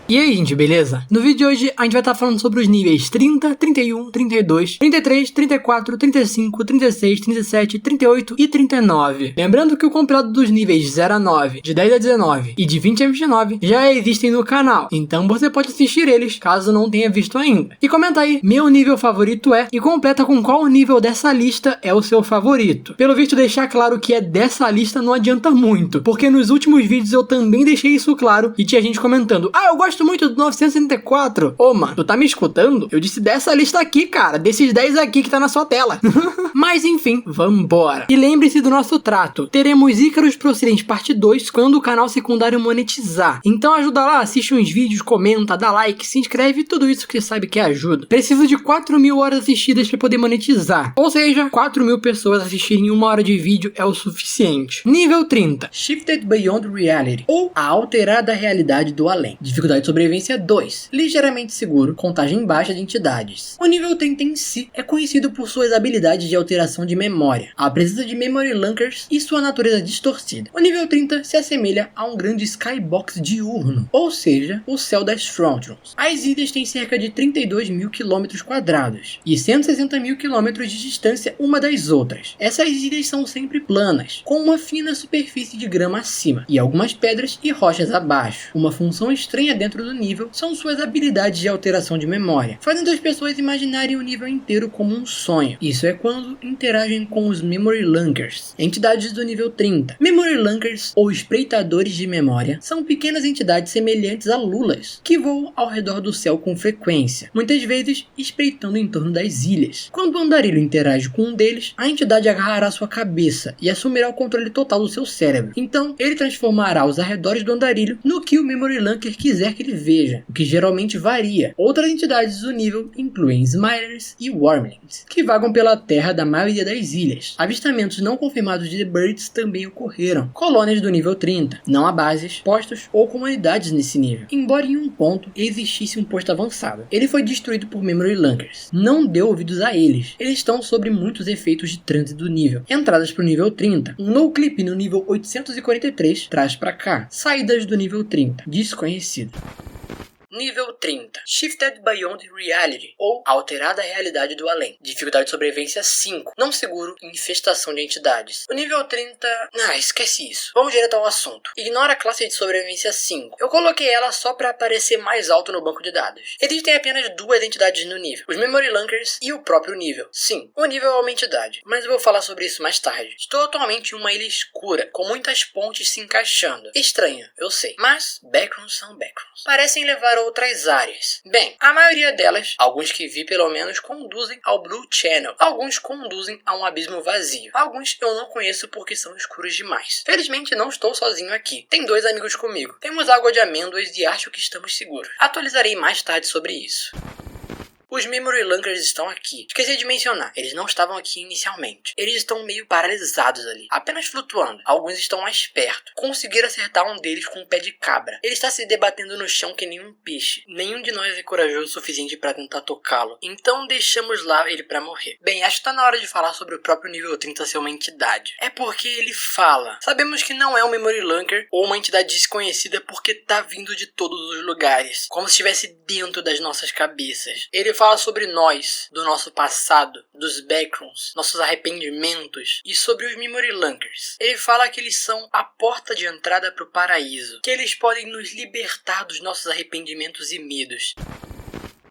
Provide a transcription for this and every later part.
E aí, gente, beleza? No vídeo de hoje a gente vai estar falando sobre os níveis 30, 31, 32, 33, 34, 35, 36, 37, 38 e 39. Lembrando que o compilado dos níveis 0 a 9, de 10 a 19 e de 20 a 29 já existem no canal, então você pode assistir eles caso não tenha visto ainda. E comenta aí, meu nível favorito é, e completa com qual nível dessa lista é o seu favorito. Pelo visto, deixar claro que é dessa lista não adianta muito, porque nos últimos vídeos eu também deixei isso claro e tinha gente comentando: ah, eu gosto muito do 964. Ô, mano, tu tá me escutando? Eu disse dessa lista aqui, cara, desses 10 aqui que tá na sua tela. Mas enfim, vambora. E lembre-se do nosso trato. Teremos Icarus Pro Ocidente parte 2 quando o canal secundário monetizar. Então ajuda lá, assiste uns vídeos, comenta, dá like, se inscreve, tudo isso que você sabe que ajuda. Preciso de 4.000 horas assistidas pra poder monetizar. Ou seja, 4.000 pessoas assistirem 1 hora de vídeo é o suficiente. Nível 30. Shifted Beyond Reality, ou a alterada realidade do além. Dificuldade de sobrevivência 2. Ligeiramente seguro, contagem baixa de entidades. O nível 30 em si é conhecido por suas habilidades de alteração de memória, a presença de Memory Lunkers e sua natureza distorcida. O nível 30 se assemelha a um grande skybox diurno, ou seja, o céu das Frontrons. As ilhas têm cerca de 32.000 km² e 160.000 km de distância uma das outras. Essas ilhas são sempre planas, com uma fina superfície de grama acima e algumas pedras e rochas abaixo. Uma função estranha dentro do nível são suas habilidades de alteração de memória, fazendo as pessoas imaginarem o nível inteiro como um sonho. Isso é quando interagem com os Memory Lunkers, entidades do nível 30. Memory Lunkers, ou espreitadores de memória, são pequenas entidades semelhantes a lulas, que voam ao redor do céu com frequência, muitas vezes espreitando em torno das ilhas. Quando o andarilho interage com um deles, a entidade agarrará sua cabeça e assumirá o controle total do seu cérebro. Então, ele transformará os arredores do andarilho no que o Memory Lunker quiser que ele veja, o que geralmente varia. Outras entidades do nível incluem Smilers e Wormlings, que vagam pela terra da maioria das ilhas. Avistamentos não confirmados de The Birds também ocorreram. Colônias do nível 30. Não há bases, postos ou comunidades nesse nível, embora em um ponto existisse um posto avançado. Ele foi destruído por Memory Lunkers. Não deu ouvidos a eles. Eles estão sob muitos efeitos de trânsito do nível. Entradas para o nível 30. Um no clip no nível 843 traz para cá. Saídas do nível 30. Desconhecido. Nível 30. Shifted Beyond Reality, ou alterada realidade do além. Dificuldade de sobrevivência 5. Não seguro e infestação de entidades. O nível 30... esquece isso. Vamos direto ao assunto. Ignora a classe de sobrevivência 5. Eu coloquei ela só para aparecer mais alto no banco de dados. Existem apenas 2 entidades no nível. Os Memory Lunkers e o próprio nível. Sim, o nível é uma entidade, mas eu vou falar sobre isso mais tarde. Estou atualmente em uma ilha escura, com muitas pontes se encaixando. Estranho, eu sei. Mas backrooms são backrooms. Parecem levar a outras áreas. Bem, a maioria delas, alguns que vi pelo menos, conduzem ao Blue Channel. Alguns conduzem a um abismo vazio. Alguns eu não conheço porque são escuros demais. Felizmente não estou sozinho aqui. Tem 2 amigos comigo. Temos água de amêndoas e acho que estamos seguros. Atualizarei mais tarde sobre isso. Os Memory Lunkers estão aqui. Esqueci de mencionar, eles não estavam aqui inicialmente. Eles estão meio paralisados ali, apenas flutuando. Alguns estão mais perto. Consegui acertar um deles com um pé de cabra. Ele está se debatendo no chão que nem um peixe. Nenhum de nós é corajoso o suficiente para tentar tocá-lo. Então deixamos lá ele para morrer. Bem, acho que tá na hora de falar sobre o próprio nível 30 ser uma entidade. É porque ele fala. Sabemos que não é um Memory Lunker ou uma entidade desconhecida porque tá vindo de todos os lugares. Como se estivesse dentro das nossas cabeças. Ele fala sobre nós, do nosso passado, dos backrooms, nossos arrependimentos e sobre os Memory Lunkers. Ele fala que eles são a porta de entrada para o paraíso, que eles podem nos libertar dos nossos arrependimentos e medos.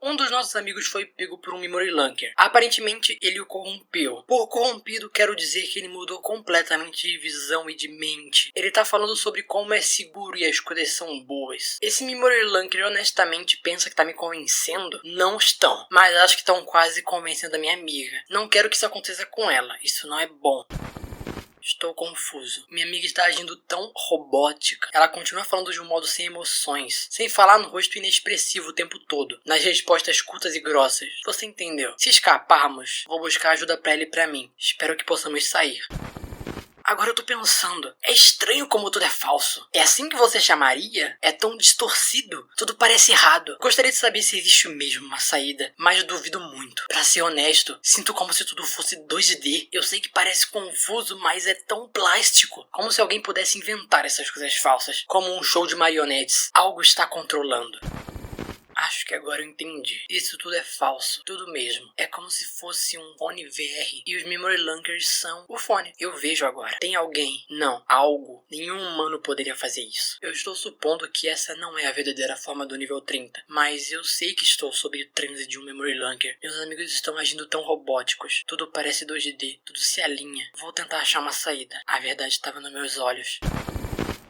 Um dos nossos amigos foi pego por um Memory Lunker. Aparentemente, ele o corrompeu. Por corrompido, quero dizer que ele mudou completamente de visão e de mente. Ele tá falando sobre como é seguro e as coisas são boas. Esse Memory Lunker honestamente pensa que tá me convencendo? Não estão. Mas acho que estão quase convencendo a minha amiga. Não quero que isso aconteça com ela. Isso não é bom. Estou confuso. Minha amiga está agindo tão robótica. Ela continua falando de um modo sem emoções, sem falar no rosto inexpressivo o tempo todo, nas respostas curtas e grossas. Você entendeu? Se escaparmos, vou buscar ajuda pra ela e pra mim. Espero que possamos sair. Agora eu tô pensando, é estranho como tudo é falso. É assim que você chamaria? É tão distorcido? Tudo parece errado. Gostaria de saber se existe mesmo uma saída, mas duvido muito. Pra ser honesto, sinto como se tudo fosse 2D. Eu sei que parece confuso, mas é tão plástico. Como se alguém pudesse inventar essas coisas falsas. Como um show de marionetes. Algo está controlando. Acho que agora eu entendi. Isso tudo é falso, tudo mesmo. É como se fosse um fone VR e os Memory Lankers são o fone. Eu vejo agora. Tem alguém? Não, algo. Nenhum humano poderia fazer isso. Eu estou supondo que essa não é a verdadeira forma do nível 30, mas eu sei que estou sob o transe de um Memory Lanker. Meus amigos estão agindo tão robóticos. Tudo parece 2D, tudo se alinha. Vou tentar achar uma saída. A verdade estava nos meus olhos.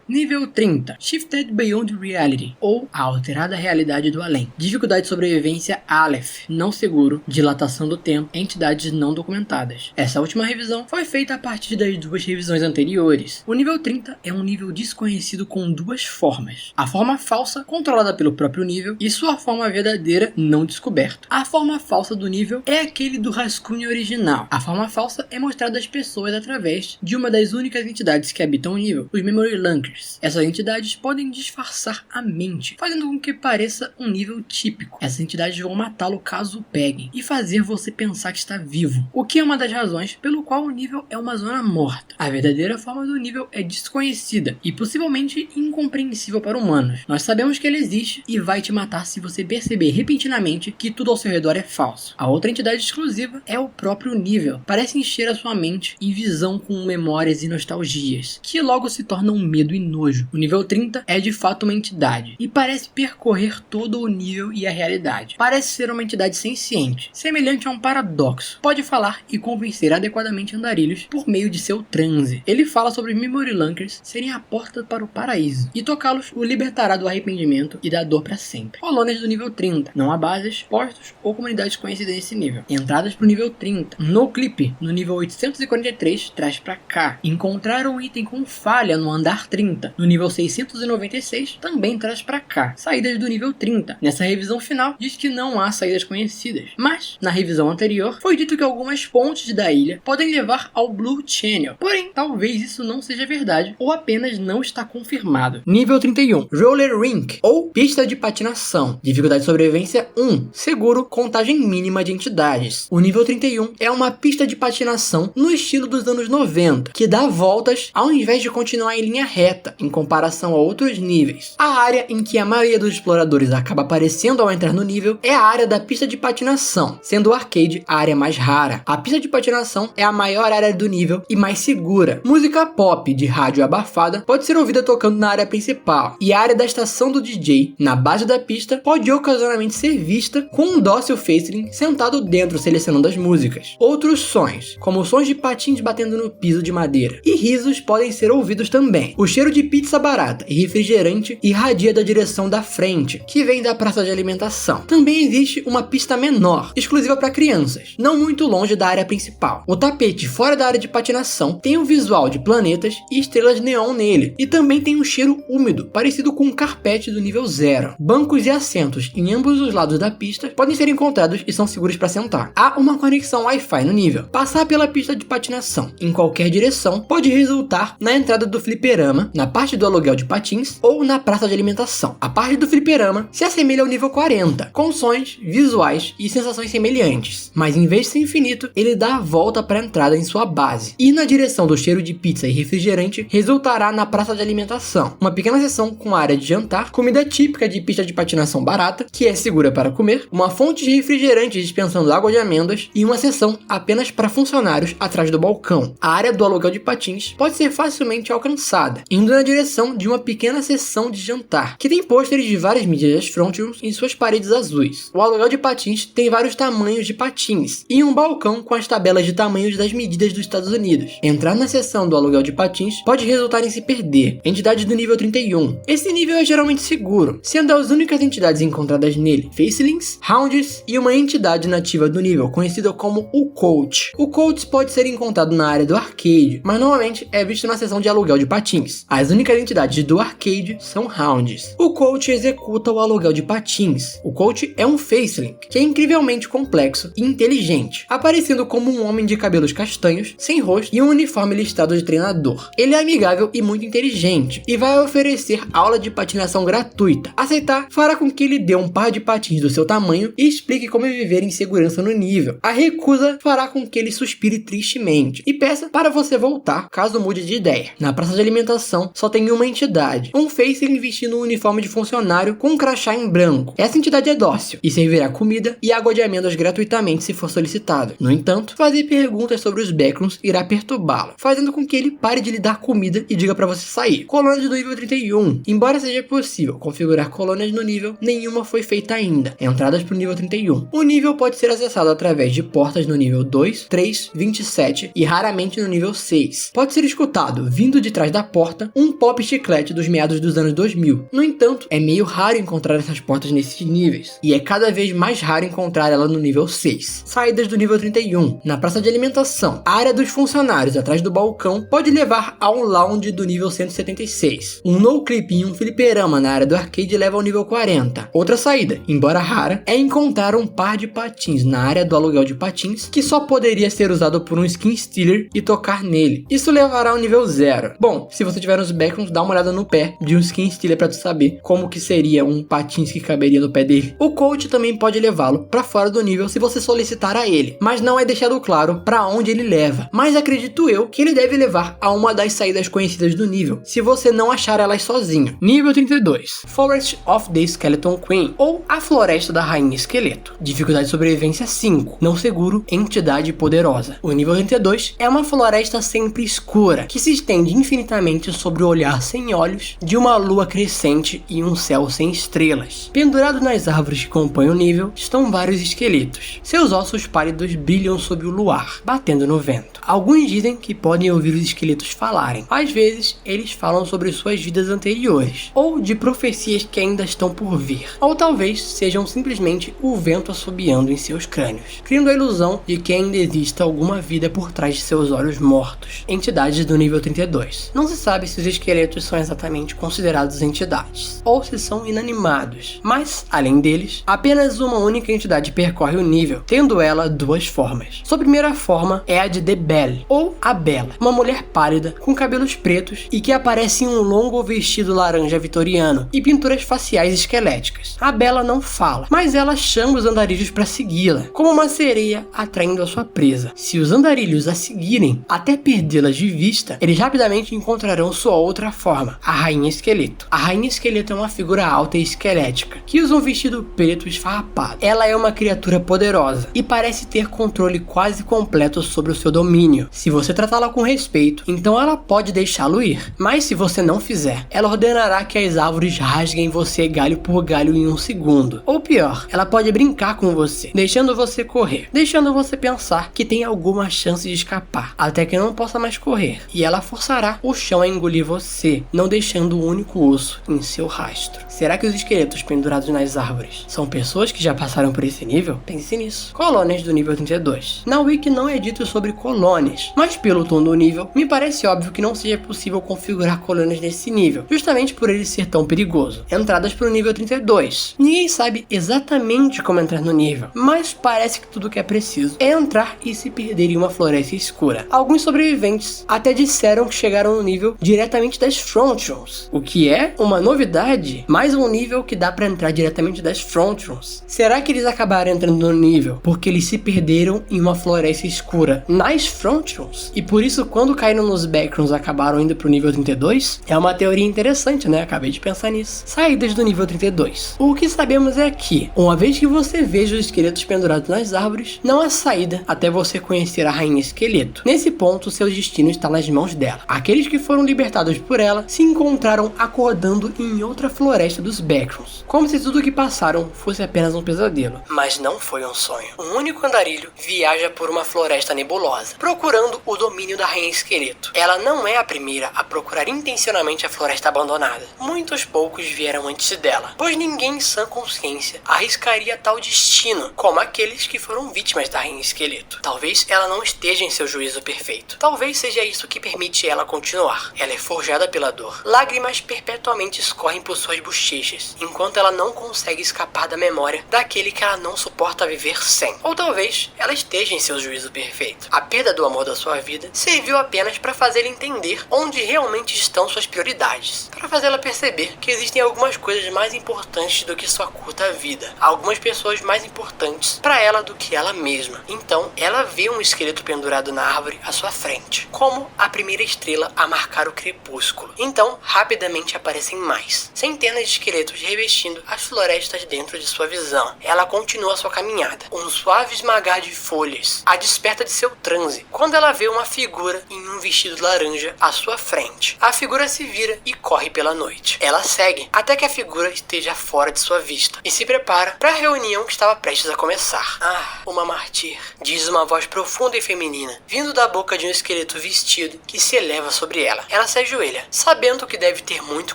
Nível 30. Shifted Beyond Reality, ou a alterada realidade do além. Dificuldade de sobrevivência Aleph, não seguro, dilatação do tempo, entidades não documentadas. Essa última revisão foi feita a partir das duas revisões anteriores. O nível 30 é um nível desconhecido com duas formas. A forma falsa, controlada pelo próprio nível, e sua forma verdadeira, não descoberta. A forma falsa do nível é aquele do rascunho original. A forma falsa é mostrada às pessoas através de uma das únicas entidades que habitam o nível, os Memory Lankers. Essas entidades podem disfarçar a mente, fazendo com que pareça um nível típico. Essas entidades vão matá-lo caso o peguem, e fazer você pensar que está vivo, o que é uma das razões pelo qual o nível é uma zona morta. A verdadeira forma do nível é desconhecida, e possivelmente incompreensível para humanos. Nós sabemos que ele existe, e vai te matar se você perceber repentinamente que tudo ao seu redor é falso. A outra entidade exclusiva é o próprio nível. Parece encher a sua mente e visão com memórias e nostalgias, que logo se tornam um medo e nojo. O nível 30 é de fato uma entidade e parece percorrer todo o nível e a realidade. Parece ser uma entidade senciente, semelhante a um paradoxo. Pode falar e convencer adequadamente andarilhos por meio de seu transe. Ele fala sobre os Memory Lankers serem a porta para o paraíso e tocá-los o libertará do arrependimento e da dor para sempre. Colônias do nível 30. Não há bases, postos ou comunidades conhecidas nesse nível. Entradas para o nível 30. No clipe, no nível 843, traz para cá. Encontrar um item com falha no andar 30. No nível 696 também traz pra cá. Saídas do nível 30. Nessa revisão final diz que não há saídas conhecidas, mas na revisão anterior foi dito que algumas pontes da ilha podem levar ao Blue Channel. Porém, talvez isso não seja verdade ou apenas não está confirmado. Nível 31. Roller Rink, ou pista de patinação. Dificuldade de sobrevivência 1. Seguro, contagem mínima de entidades. O nível 31 é uma pista de patinação no estilo dos anos 90, que dá voltas ao invés de continuar em linha reta, em comparação a outros níveis. A área em que a maioria dos exploradores acaba aparecendo ao entrar no nível é a área da pista de patinação, sendo o arcade a área mais rara. A pista de patinação é a maior área do nível e mais segura. Música pop de rádio abafada pode ser ouvida tocando na área principal, e a área da estação do DJ, na base da pista, pode ocasionalmente ser vista com um dócil faceling sentado dentro selecionando as músicas. Outros sons, como sons de patins batendo no piso de madeira, e risos podem ser ouvidos também. O cheiro de pizza barata e refrigerante irradia da direção da frente, que vem da praça de alimentação. Também existe uma pista menor, exclusiva para crianças, não muito longe da área principal. O tapete fora da área de patinação tem um visual de planetas e estrelas neon nele, e também tem um cheiro úmido, parecido com um carpete do nível 0. Bancos e assentos em ambos os lados da pista podem ser encontrados e são seguros para sentar. Há uma conexão Wi-Fi no nível. Passar pela pista de patinação em qualquer direção pode resultar na entrada do fliperama, na parte do aluguel de patins ou na praça de alimentação. A parte do fliperama se assemelha ao nível 40, com sons, visuais e sensações semelhantes, mas em vez de ser infinito, ele dá a volta para a entrada em sua base. E na direção do cheiro de pizza e refrigerante resultará na praça de alimentação, uma pequena seção com área de jantar, comida típica de pista de patinação barata, que é segura para comer, uma fonte de refrigerante dispensando água de amêndoas e uma seção apenas para funcionários atrás do balcão. A área do aluguel de patins pode ser facilmente alcançada, indo na direção de uma pequena seção de jantar, que tem pôsteres de várias mídias das Frontiers em suas paredes azuis. O aluguel de patins tem vários tamanhos de patins, e um balcão com as tabelas de tamanhos das medidas dos Estados Unidos. Entrar na seção do aluguel de patins pode resultar em se perder. Entidades do nível 31. Esse nível é geralmente seguro, sendo as únicas entidades encontradas nele Facelings, Hounds e uma entidade nativa do nível conhecida como o Coach. O Coach pode ser encontrado na área do arcade, mas normalmente é visto na seção de aluguel de patins. As únicas entidades do arcade são Hounds. O Coach executa o aluguel de patins. O Coach é um Faceling, que é incrivelmente complexo e inteligente, aparecendo como um homem de cabelos castanhos, sem rosto e um uniforme listrado de treinador. Ele é amigável e muito inteligente, e vai oferecer aula de patinação gratuita. Aceitar fará com que ele dê um par de patins do seu tamanho e explique como viver em segurança no nível. A recusa fará com que ele suspire tristemente e peça para você voltar caso mude de ideia. Na praça de alimentação alimentação só tem uma entidade, um Faceling vestindo um uniforme de funcionário com um crachá em branco. Essa entidade é dócil e servirá comida e água de amêndoas gratuitamente se for solicitado. No entanto, fazer perguntas sobre os Backrooms irá perturbá-lo, fazendo com que ele pare de lhe dar comida e diga pra você sair. Colônias do nível 31. Embora seja possível configurar colônias no nível, nenhuma foi feita ainda. Entradas pro nível 31. O nível pode ser acessado através de portas no nível 2, 3, 27 e raramente no nível 6. Pode ser escutado, vindo de trás da porta, um pop chiclete dos meados dos anos 2000. No entanto, é meio raro encontrar essas portas nesses níveis, e é cada vez mais raro encontrar ela no nível 6. Saídas do nível 31. Na praça de alimentação, a área dos funcionários atrás do balcão pode levar a um lounge do nível 176. Um no-clip e um fliperama na área do arcade leva ao nível 40. Outra saída, embora rara, é encontrar um par de patins na área do aluguel de patins, que só poderia ser usado por um skin stealer e tocar nele. Isso levará ao nível 0. Bom, se você tiver nos Backrooms, dá uma olhada no pé de um skin stealer pra tu saber como que seria um patins que caberia no pé dele. O coach também pode levá-lo pra fora do nível se você solicitar a ele, mas não é deixado claro pra onde ele leva. Mas acredito eu que ele deve levar a uma das saídas conhecidas do nível, se você não achar elas sozinho. Nível 32. Forest of the Skeleton Queen, ou a Floresta da Rainha Esqueleto. Dificuldade de sobrevivência 5. Não seguro, entidade poderosa. O nível 32 é uma floresta sempre escura, que se estende infinitamente sobre o olhar sem olhos de uma lua crescente e um céu sem estrelas. Pendurado nas árvores que compõem o nível, estão vários esqueletos. Seus ossos pálidos brilham sob o luar, batendo no vento. Alguns dizem que podem ouvir os esqueletos falarem. Às vezes, eles falam sobre suas vidas anteriores, ou de profecias que ainda estão por vir. Ou talvez sejam simplesmente o vento assobiando em seus crânios, criando a ilusão de que ainda exista alguma vida por trás de seus olhos mortos. Entidades do nível 32. Não se sabe se os esqueletos são exatamente considerados entidades, ou se são inanimados, mas, além deles, apenas uma única entidade percorre o nível, tendo ela duas formas. Sua primeira forma é a de The Belle, ou a Bela, uma mulher pálida, com cabelos pretos e que aparece em um longo vestido laranja vitoriano e pinturas faciais esqueléticas. A Bela não fala, mas ela chama os andarilhos para segui-la, como uma sereia atraindo a sua presa. Se os andarilhos a seguirem até perdê-las de vista, eles rapidamente encontrarão sua outra forma, a Rainha Esqueleto. A Rainha Esqueleto é uma figura alta e esquelética, que usa um vestido preto esfarrapado. Ela é uma criatura poderosa e parece ter controle quase completo sobre o seu domínio. Se você tratá-la com respeito, então ela pode deixá-lo ir. Mas se você não fizer, ela ordenará que as árvores rasguem você galho por galho em um segundo. Ou pior, ela pode brincar com você, deixando você correr, deixando você pensar que tem alguma chance de escapar, até que não possa mais correr. E ela forçará o chão a engolir você, não deixando o único osso em seu rastro. Será que os esqueletos pendurados nas árvores são pessoas que já passaram por esse nível? Pense nisso. Colônias do nível 32. Na Wiki não é dito sobre colônias, mas pelo tom do nível, me parece óbvio que não seja possível configurar colônias nesse nível, justamente por ele ser tão perigoso. Entradas para o nível 32. Ninguém sabe exatamente como entrar no nível, mas parece que tudo que é preciso é entrar e se perder em uma floresta escura. Alguns sobreviventes até disseram que chegaram no nível diretamente das Front Rooms, o que é uma novidade, mais um nível que dá para entrar diretamente das Front Rooms. Será que eles acabaram entrando no nível porque eles se perderam em uma floresta escura nas Front Rooms e por isso quando caíram nos Backrooms acabaram indo pro nível 32? É uma teoria interessante, né? Acabei de pensar nisso. Saídas do nível 32. O que sabemos é que, uma vez que você veja os esqueletos pendurados nas árvores, não há saída até você conhecer a Rainha Esqueleto. Nesse ponto, seu destino está nas mãos dela. Aqueles que foram libertados por ela se encontraram acordando em outra floresta dos Backrooms, como se tudo o que passaram fosse apenas um pesadelo. Mas não foi um sonho. Um único andarilho viaja por uma floresta nebulosa, procurando o domínio da Rainha Esqueleto. Ela não é a primeira a procurar intencionalmente a floresta abandonada. Muitos poucos vieram antes dela, pois ninguém em sã consciência arriscaria tal destino, como aqueles que foram vítimas da Rainha Esqueleto. Talvez ela não esteja em seu juízo perfeito. Talvez seja isso que permite ela continuar. Ela é forjada pela dor. Lágrimas perpetuamente escorrem por suas bochechas, enquanto ela não consegue escapar da memória daquele que ela não suporta viver sem. Ou talvez ela esteja em seu juízo perfeito. A perda do amor da sua vida serviu apenas para fazê-la entender onde realmente estão suas prioridades, para fazê-la perceber que existem algumas coisas mais importantes do que sua curta vida, algumas pessoas mais importantes para ela do que ela mesma. Então, ela vê um esqueleto pendurado na árvore à sua frente, como a primeira estrela a marcar o crepúsculo. crepúsculo. Então, rapidamente aparecem mais. Centenas de esqueletos revestindo as florestas dentro de sua visão. Ela continua sua caminhada. Um suave esmagar de folhas a desperta de seu transe, quando ela vê uma figura em um vestido laranja à sua frente. A figura se vira e corre pela noite. Ela segue até que a figura esteja fora de sua vista e se prepara para a reunião que estava prestes a começar. Ah, uma mártir, diz uma voz profunda e feminina, vindo da boca de um esqueleto vestido que se eleva sobre ela. Ela se ajoelha, sabendo que deve ter muito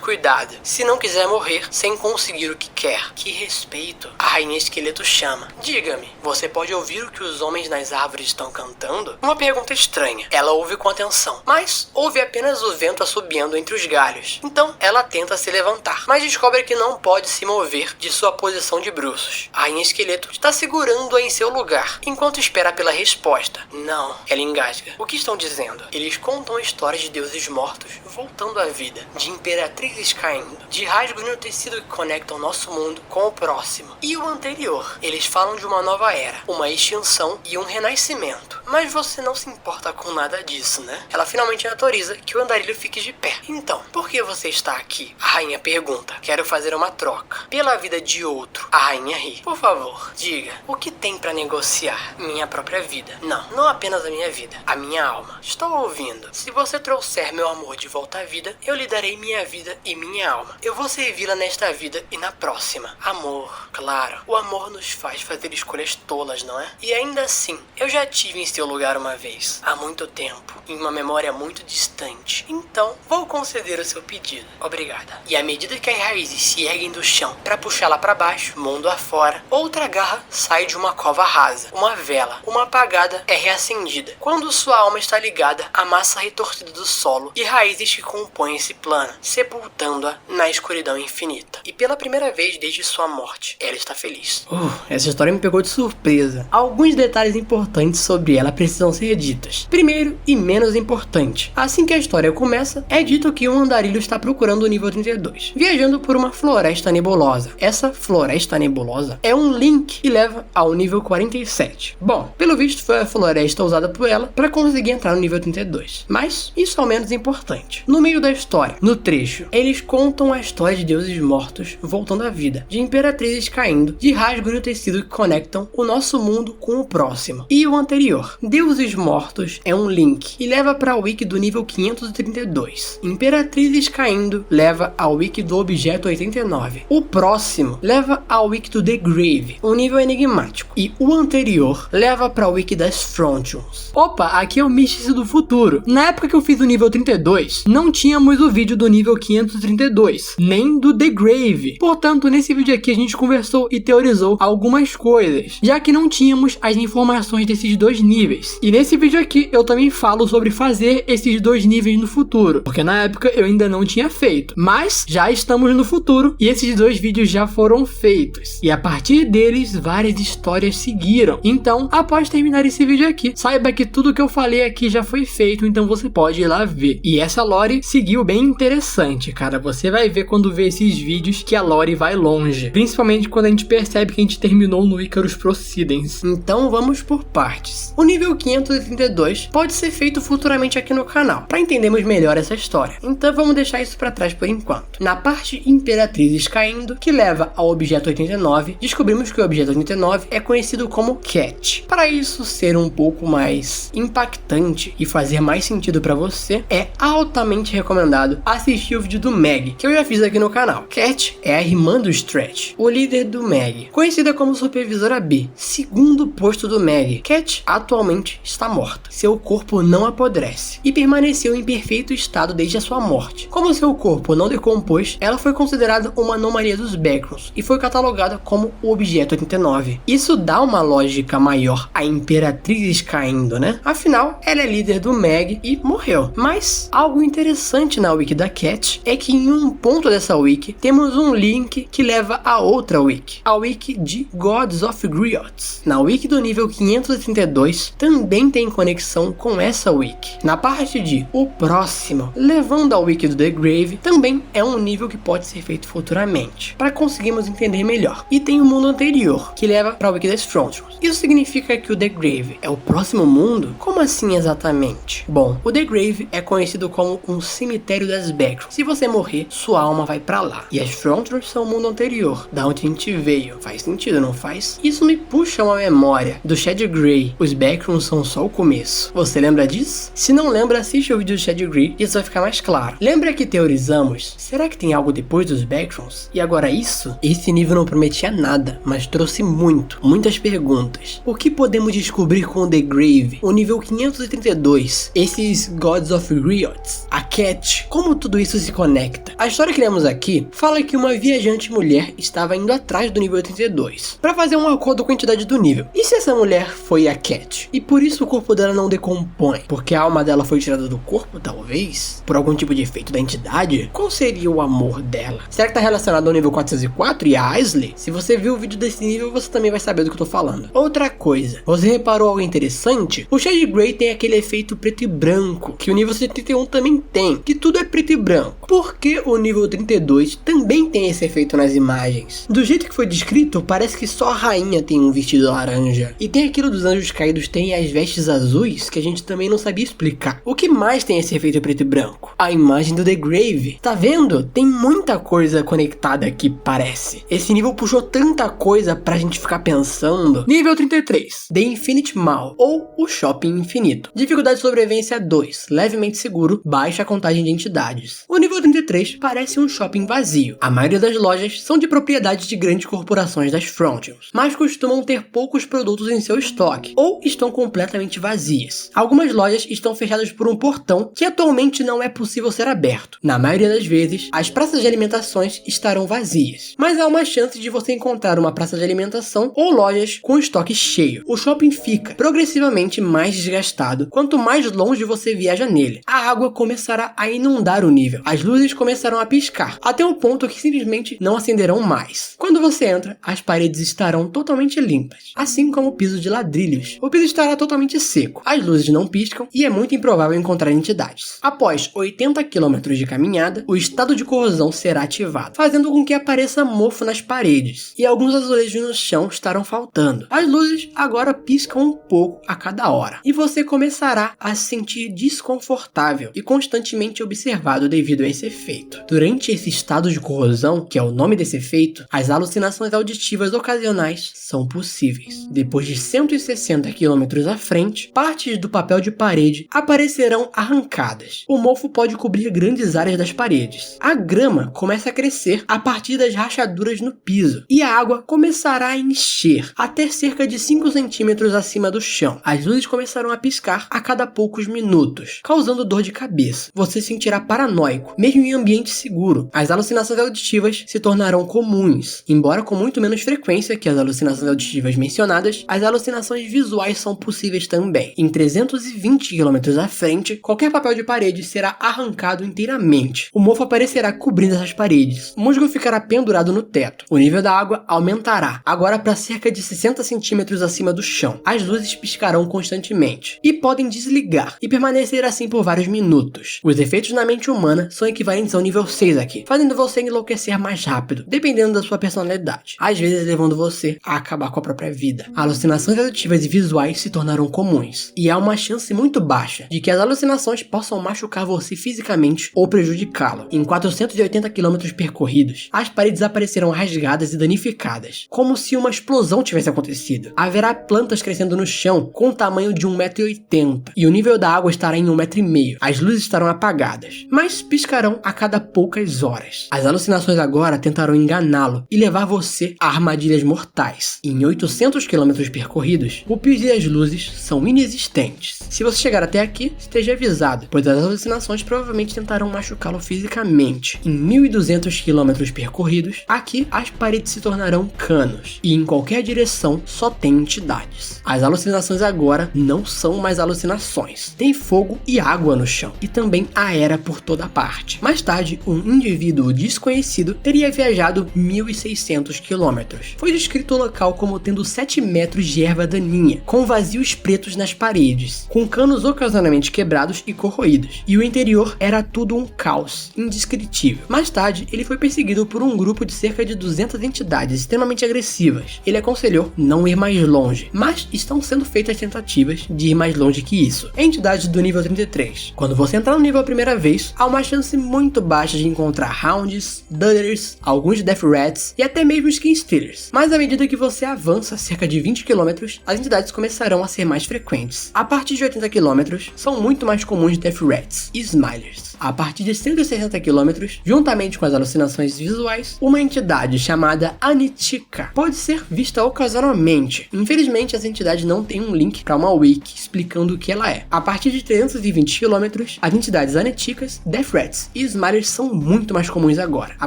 cuidado, se não quiser morrer sem conseguir o que quer. Que respeito! A rainha esqueleto chama. Diga-me, você pode ouvir o que os homens nas árvores estão cantando? Uma pergunta estranha. Ela ouve com atenção, mas ouve apenas o vento assobiando entre os galhos. Então, ela tenta se levantar, mas descobre que não pode se mover de sua posição de bruços. A rainha esqueleto está segurando-a em seu lugar, enquanto espera pela resposta. Não, ela engasga. O que estão dizendo? Eles contam histórias de deuses mortos voltando à vida, de imperatrizes caindo, de rasgos no tecido que conectam nosso mundo com o próximo e o anterior. Eles falam de uma nova era, uma extinção e um renascimento. Mas você não se importa com nada disso, né? Ela finalmente autoriza que o andarilho fique de pé. Então, por que você está aqui? A rainha pergunta. Quero fazer uma troca. Pela vida de outro. A rainha ri. Por favor, diga, o que tem pra negociar? Minha própria vida. Não apenas a minha vida, a minha alma. Estou ouvindo. Se você trouxer meu amor de volta à vida, eu lhe darei minha vida e minha alma. Eu vou servi-la nesta vida e na próxima. Amor, claro. O amor nos faz fazer escolhas tolas, não é? E ainda assim, eu já tive em seu lugar uma vez, há muito tempo, em uma memória muito distante. Então, vou conceder o seu pedido. Obrigada. E à medida que as raízes se erguem do chão para puxá-la para baixo, mundo afora, outra garra sai de uma cova rasa. Uma vela, uma apagada, é reacendida. Quando sua alma está ligada à massa retorcida do solo e raízes que compõem esse plano, sepultando-a na escuridão infinita. E pela primeira vez desde sua morte, ela está feliz. Essa história me pegou de surpresa. Alguns detalhes importantes sobre ela precisam ser ditas. Primeiro e menos importante, assim que a história começa, é dito que um andarilho está procurando o nível 32, viajando por uma floresta nebulosa. Essa floresta nebulosa é um link que leva ao nível 47. Bom, pelo visto foi a floresta usada por ela para conseguir entrar no nível 32, mas isso é o menos importante. No meio da história, no trecho, eles contam a história de deuses mortos voltando à vida, de imperatrizes caindo, de rasgos no tecido que conectam o nosso mundo com o próximo e o anterior. Deuses mortos é um link e leva para o wiki do nível 532. Imperatrizes caindo leva ao wiki do objeto 89. O próximo leva ao wiki do The Grave, um nível enigmático, e o anterior leva para o wiki das Frontions. Opa, aqui é o Mystics do futuro. Na época que eu fiz o nível 32, não tínhamos o vídeo do nível 532, nem do The Grave. Portanto, nesse vídeo aqui a gente conversou e teorizou algumas coisas, já que não tínhamos as informações desses dois níveis. E nesse vídeo aqui eu também falo sobre fazer esses dois níveis no futuro, porque na época eu ainda não tinha feito, mas já estamos no futuro e esses dois vídeos já foram feitos. E a partir deles, várias histórias seguiram. Então, após terminar esse vídeo aqui, saiba que tudo que eu falei aqui já foi feito, então você pode ir lá ver. E essa lore seguiu bem interessante, cara. Você vai ver quando vê esses vídeos que a lore vai longe, principalmente quando a gente percebe que a gente terminou no Icarus Proceedings. Então vamos por partes. O nível 532 pode ser feito futuramente aqui no canal, para entendermos melhor essa história. Então vamos deixar isso para trás por enquanto. Na parte Imperatrizes caindo, que leva ao objeto 89, descobrimos que o objeto 89 é conhecido como Cat. Para isso ser um pouco mais impactante e fazer mais sentido para você, é altamente recomendado assistir o vídeo do Meg, que eu já fiz aqui no canal. Cat é a irmã do Stretch, o líder do Meg, conhecida como Supervisora B, segundo posto do Meg. Cat atualmente está morta. Seu corpo não apodrece e permaneceu em perfeito estado desde a sua morte. Como seu corpo não decompôs, ela foi considerada uma anomalia dos Backrooms e foi catalogada como o objeto 89. Isso dá uma lógica maior a Imperatrizes caindo, né? Afinal, ela é líder do Meg e morreu. Mas algo interessante na wiki da Cat é que em um ponto dessa wiki temos um link que leva a outra wiki, a wiki de Gods of Griots. Na wiki do nível 532 também tem conexão com essa wiki. Na parte de O Próximo, levando ao wiki do The Grave, também é um nível que pode ser feito futuramente, para conseguirmos entender melhor. E tem o mundo anterior, que leva para o wiki das Frontions. Isso significa que o The Grave é o próximo mundo? Como assim exatamente? Bom, o The Grave é conhecido como são um cemitério das Backrooms. Se você morrer, sua alma vai pra lá. E as Frontrooms são o mundo anterior, da onde a gente veio. Faz sentido, não faz? Isso me puxa uma memória do Shad Grey. Os Backrooms são só o começo. Você lembra disso? Se não lembra, assiste o vídeo do Shad Grey e isso vai ficar mais claro. Lembra que teorizamos? Será que tem algo depois dos Backrooms? E agora isso? Esse nível não prometia nada, mas trouxe muitas perguntas. O que podemos descobrir com The Grave? O nível 532, esses Gods of Riots, a Cat, como tudo isso se conecta? A história que lemos aqui fala que uma viajante mulher estava indo atrás do nível 32 para fazer um acordo com a entidade do nível. E se essa mulher foi a Cat? E por isso o corpo dela não decompõe? Porque a alma dela foi tirada do corpo, talvez? Por algum tipo de efeito da entidade? Qual seria o amor dela? Será que tá relacionado ao nível 404 e a Aisley? Se você viu o vídeo desse nível, você também vai saber do que eu tô falando. Outra coisa, você reparou algo interessante? O Shad Grey tem aquele efeito preto e branco, que o nível 71 também tem, que tudo é preto e branco. Por que o nível 32 também tem esse efeito nas imagens? Do jeito que foi descrito, parece que só a rainha tem um vestido laranja. E tem aquilo dos anjos caídos tem as vestes azuis, que a gente também não sabia explicar. O que mais tem esse efeito preto e branco? A imagem do The Grave. Tá vendo? Tem muita coisa conectada aqui, parece. Esse nível puxou tanta coisa pra gente ficar pensando. Nível 33, The Infinite Mall, ou o Shopping Infinito. Dificuldade de sobrevivência 2, levemente seguro, baixa contagem de entidades. O nível 33 parece um shopping vazio. A maioria das lojas são de propriedade de grandes corporações das Frontrooms, mas costumam ter poucos produtos em seu estoque, ou estão completamente vazias. Algumas lojas estão fechadas por um portão que atualmente não é possível ser aberto. Na maioria das vezes, as praças de alimentações estarão vazias, mas há uma chance de você encontrar uma praça de alimentação ou lojas com estoque cheio. O shopping fica progressivamente mais desgastado quanto mais longe você viaja nele. A água começará a inundar o nível. As luzes começarão a piscar, até o ponto que simplesmente não acenderão mais. Quando você entra, as paredes estarão totalmente limpas, assim como o piso de ladrilhos. O piso estará totalmente seco, as luzes não piscam e é muito improvável encontrar entidades. Após 80 km de caminhada, o estado de corrosão será ativado, fazendo com que apareça mofo nas paredes, e alguns azulejos no chão estarão faltando. As luzes agora piscam um pouco a cada hora, e você começará a se sentir desconfortável e constantemente observado devido a esse efeito. Durante esse estado de corrosão, que é o nome desse efeito, as alucinações auditivas ocasionais são possíveis. Depois de 160 km à frente, partes do papel de parede aparecerão arrancadas. O mofo pode cobrir grandes áreas das paredes. A grama começa a crescer a partir das rachaduras no piso, e a água começará a encher até cerca de 5 centímetros acima do chão. As luzes começarão a piscar a cada poucos minutos, causando dor de cabeça. Você se sentirá paranoico, mesmo em ambiente seguro. As alucinações auditivas se tornarão comuns, embora com muito menos frequência que as alucinações auditivas mencionadas. As alucinações visuais são possíveis também. Em 320 km à frente, qualquer papel de parede será arrancado inteiramente. O mofo aparecerá cobrindo essas paredes. O musgo ficará pendurado no teto. O nível da água aumentará, agora para cerca de 60 centímetros acima do chão. As luzes piscarão constantemente e podem desligar e permanecer assim por vários minutos. Os efeitos na mente humana são equivalentes ao nível 6 aqui, fazendo você enlouquecer mais rápido, dependendo da sua personalidade, às vezes levando você a acabar com a própria vida. Alucinações auditivas e visuais se tornarão comuns, e há uma chance muito baixa de que as alucinações possam machucar você fisicamente ou prejudicá-lo. Em 480 km percorridos, as paredes aparecerão rasgadas e danificadas, como se uma explosão tivesse acontecido. Haverá plantas crescendo no chão com o tamanho de 1,80 m, e o nível da água estará em 1,5 m. As luzes estarão apagadas, mas piscarão a cada poucas horas. As alucinações agora tentarão enganá-lo e levar você a armadilhas mortais. Em 800 km percorridos, o piso e as luzes são inexistentes. Se você chegar até aqui, esteja avisado, pois as alucinações provavelmente tentarão machucá-lo fisicamente. Em 1200 km percorridos, aqui as paredes se tornarão canos, e em qualquer direção só tem entidades. As alucinações agora não são mais alucinações. Tem fogo e água no chão, e também aérea por toda parte. Mais tarde, um indivíduo desconhecido teria viajado 1600 km. Foi descrito o local como tendo 7 metros de erva daninha, com vazios pretos nas paredes, com canos ocasionalmente quebrados e corroídos, e o interior era tudo um caos indescritível. Mais tarde, ele foi perseguido por um grupo de cerca de 200 entidades extremamente agressivas. Ele aconselhou não ir mais longe, mas estão sendo feitas tentativas de ir mais longe que isso. Entidades do nível 33. Quando você entrar no nível a primeira vez, há uma chance muito baixa de encontrar Hounds, Dudders, alguns Death Rats e até mesmo Skin Stealers. Mas à medida que você avança cerca de 20 km, as entidades começarão a ser mais frequentes. A partir de 80 km, são muito mais comuns Death Rats e Smilers. A partir de 160 km, juntamente com as alucinações visuais, uma entidade chamada Anitika pode ser vista ocasionalmente. Infelizmente, essa entidade não tem um link para uma wiki explicando o que ela é. A partir de 320 km, as entidades Anitikas, Death Rats e Smilers são muito mais comuns agora. A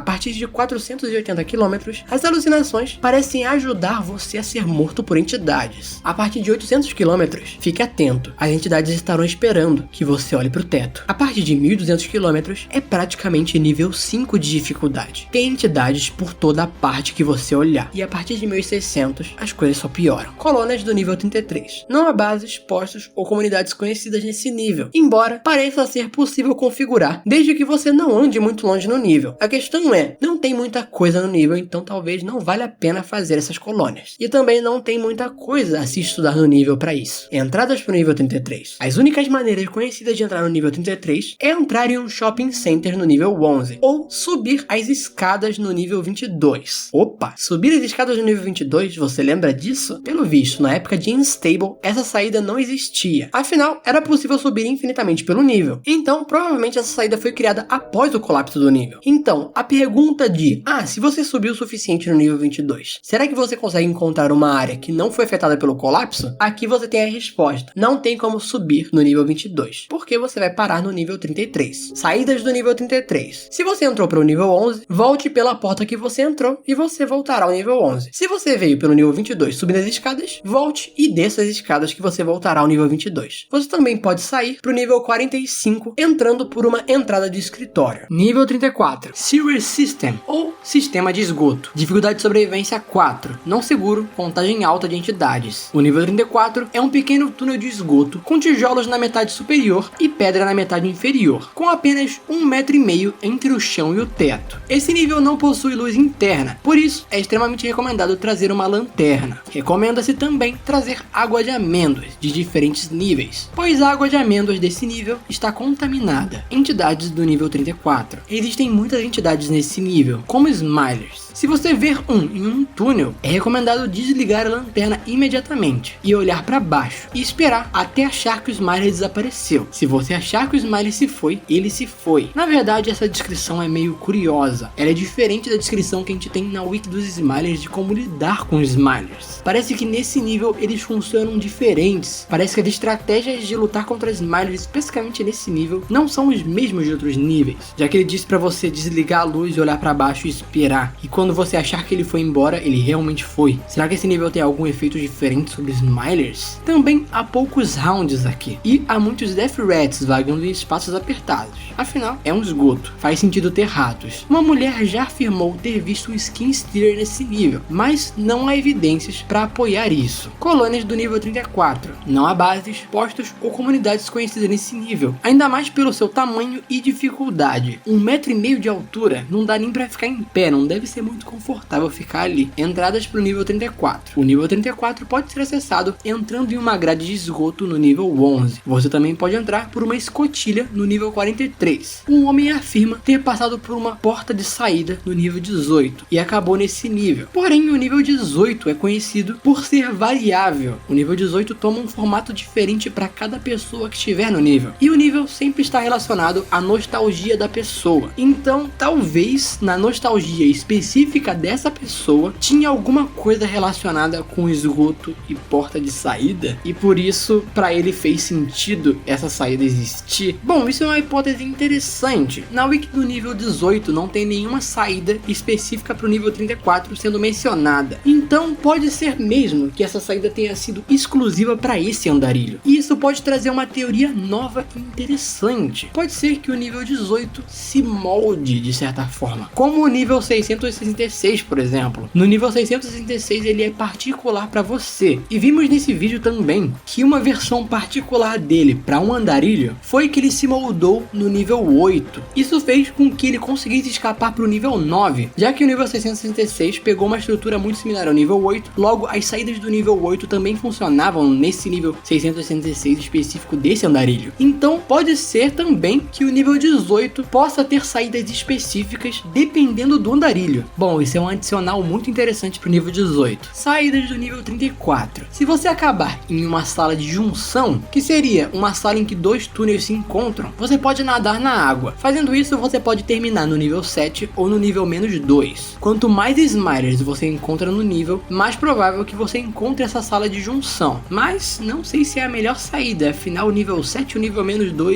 partir de 480 km, as alucinações parecem ajudar você a ser morto por entidades. A partir de 800 km, fique atento, as entidades estarão esperando que você olhe para o teto. A partir de 1200 km, é praticamente nível 5 de dificuldade. Tem entidades por toda a parte que você olhar. E a partir de 1600, as coisas só pioram. Colônias do nível 33. Não há bases, postos ou comunidades conhecidas nesse nível, embora pareça ser possível configurar, desde que você não ande muito longe no nível. A questão é, não tem muita coisa no nível, então talvez não valha a pena fazer essas colônias. E também não tem muita coisa a se estudar no nível para isso. Entradas para o nível 33. As únicas maneiras conhecidas de entrar no nível 33 é entrar em um shopping center no nível 11, ou subir as escadas no nível 22. Opa! Subir as escadas no nível 22, você lembra disso? Pelo visto, na época de Unstable, essa saída não existia. Afinal, era possível subir infinitamente pelo nível. Então, provavelmente essa saída foi criada após o colapso do nível. Então, a pergunta de, se você subiu o suficiente no nível 22, será que você consegue encontrar uma área que não foi afetada pelo colapso? Aqui você tem a resposta. Não tem como subir no nível 22, porque você vai parar no nível 33. Saídas do nível 33. Se você entrou para o nível 11, volte pela porta que você entrou e você voltará ao nível 11. Se você veio pelo nível 22 subindo as escadas, volte e desça as escadas que você voltará ao nível 22. Você também pode sair para o nível 45 entrando por uma entrada de escritório. Nível 34. Sewer System, ou Sistema de Esgoto. Dificuldade de sobrevivência 4. Não seguro, contagem alta de entidades. O nível 34 é um pequeno túnel de esgoto com tijolos na metade superior e pedra na metade inferior, com apenas 1,5 metro entre o chão e o teto. Esse nível não possui luz interna, por isso é extremamente recomendado trazer uma lanterna. Recomenda-se também trazer água de amêndoas de diferentes níveis, pois a água de amêndoas desse nível está contaminada. Entidades do nível 34. Existem muitas entidades nesse nível, como Smilers. Se você ver em um túnel, é recomendado desligar a lanterna imediatamente e olhar para baixo e esperar até achar que o Smiler desapareceu. Se você achar que o Smiler se foi, ele se foi. Na verdade, essa descrição é meio curiosa. Ela é diferente da descrição que a gente tem na wiki dos Smilers de como lidar com os Smilers. Parece que nesse nível eles funcionam diferentes. Parece que as estratégias de lutar contra Smilers, especificamente nesse nível, não são os mesmos de outros níveis, já que ele disse para você desligar a luz e olhar para baixo e esperar. E quando você achar que ele foi embora, ele realmente foi. Será que esse nível tem algum efeito diferente sobre os Smilers? Também há poucos rounds aqui, e há muitos Death Rats vagando em espaços apertados. Afinal, é um esgoto, faz sentido ter ratos. Uma mulher já afirmou ter visto um Skin Stealer nesse nível, mas não há evidências para apoiar isso. Colônias do nível 34. Não há bases, postos ou comunidades conhecidas nesse nível, ainda mais pelo seu tamanho e dificuldade. 1,5 metro de altura, não dá nem para ficar em pé, não deve ser muito confortável ficar ali. Entradas para o nível 34. O nível 34 pode ser acessado entrando em uma grade de esgoto no nível 11. Você também pode entrar por uma escotilha no nível 43. Um homem afirma ter passado por uma porta de saída no nível 18 e acabou nesse nível. Porém, o nível 18 é conhecido por ser variável. O nível 18 toma um formato diferente para cada pessoa que estiver no nível. E o nível sempre está relacionado à nostalgia da pessoa. Então, talvez na nostalgia específica dessa pessoa tinha alguma coisa relacionada com esgoto e porta de saída, e por isso para ele fez sentido essa saída existir. Bom, isso é uma hipótese interessante. Na wiki do nível 18 não tem nenhuma saída específica para o nível 34 sendo mencionada, então pode ser mesmo que essa saída tenha sido exclusiva para esse andarilho, e isso pode trazer uma teoria nova e interessante. Pode ser que o nível 18 se molde de certa forma, como o nível 666, por exemplo. No nível 666 ele é particular para você, e vimos nesse vídeo também que uma versão particular dele para um andarilho foi que ele se moldou no nível 8. Isso fez com que ele conseguisse escapar para o nível 9, já que o nível 666 pegou uma estrutura muito similar ao nível 8, logo as saídas do nível 8 também funcionavam nesse nível 666 específico desse andarilho. Então Pode ser também que o nível 18 possa ter saídas específicas dependendo do andarilho. Bom, isso é um adicional muito interessante para o nível 18. Saídas do nível 34. Se você acabar em uma sala de junção, que seria uma sala em que dois túneis se encontram, você pode nadar na água. Fazendo isso, você pode terminar no nível 7 ou no nível menos 2. Quanto mais Smilers você encontra no nível, mais provável que você encontre essa sala de junção. Mas não sei se é a melhor saída, afinal o nível 7 e o nível menos 2,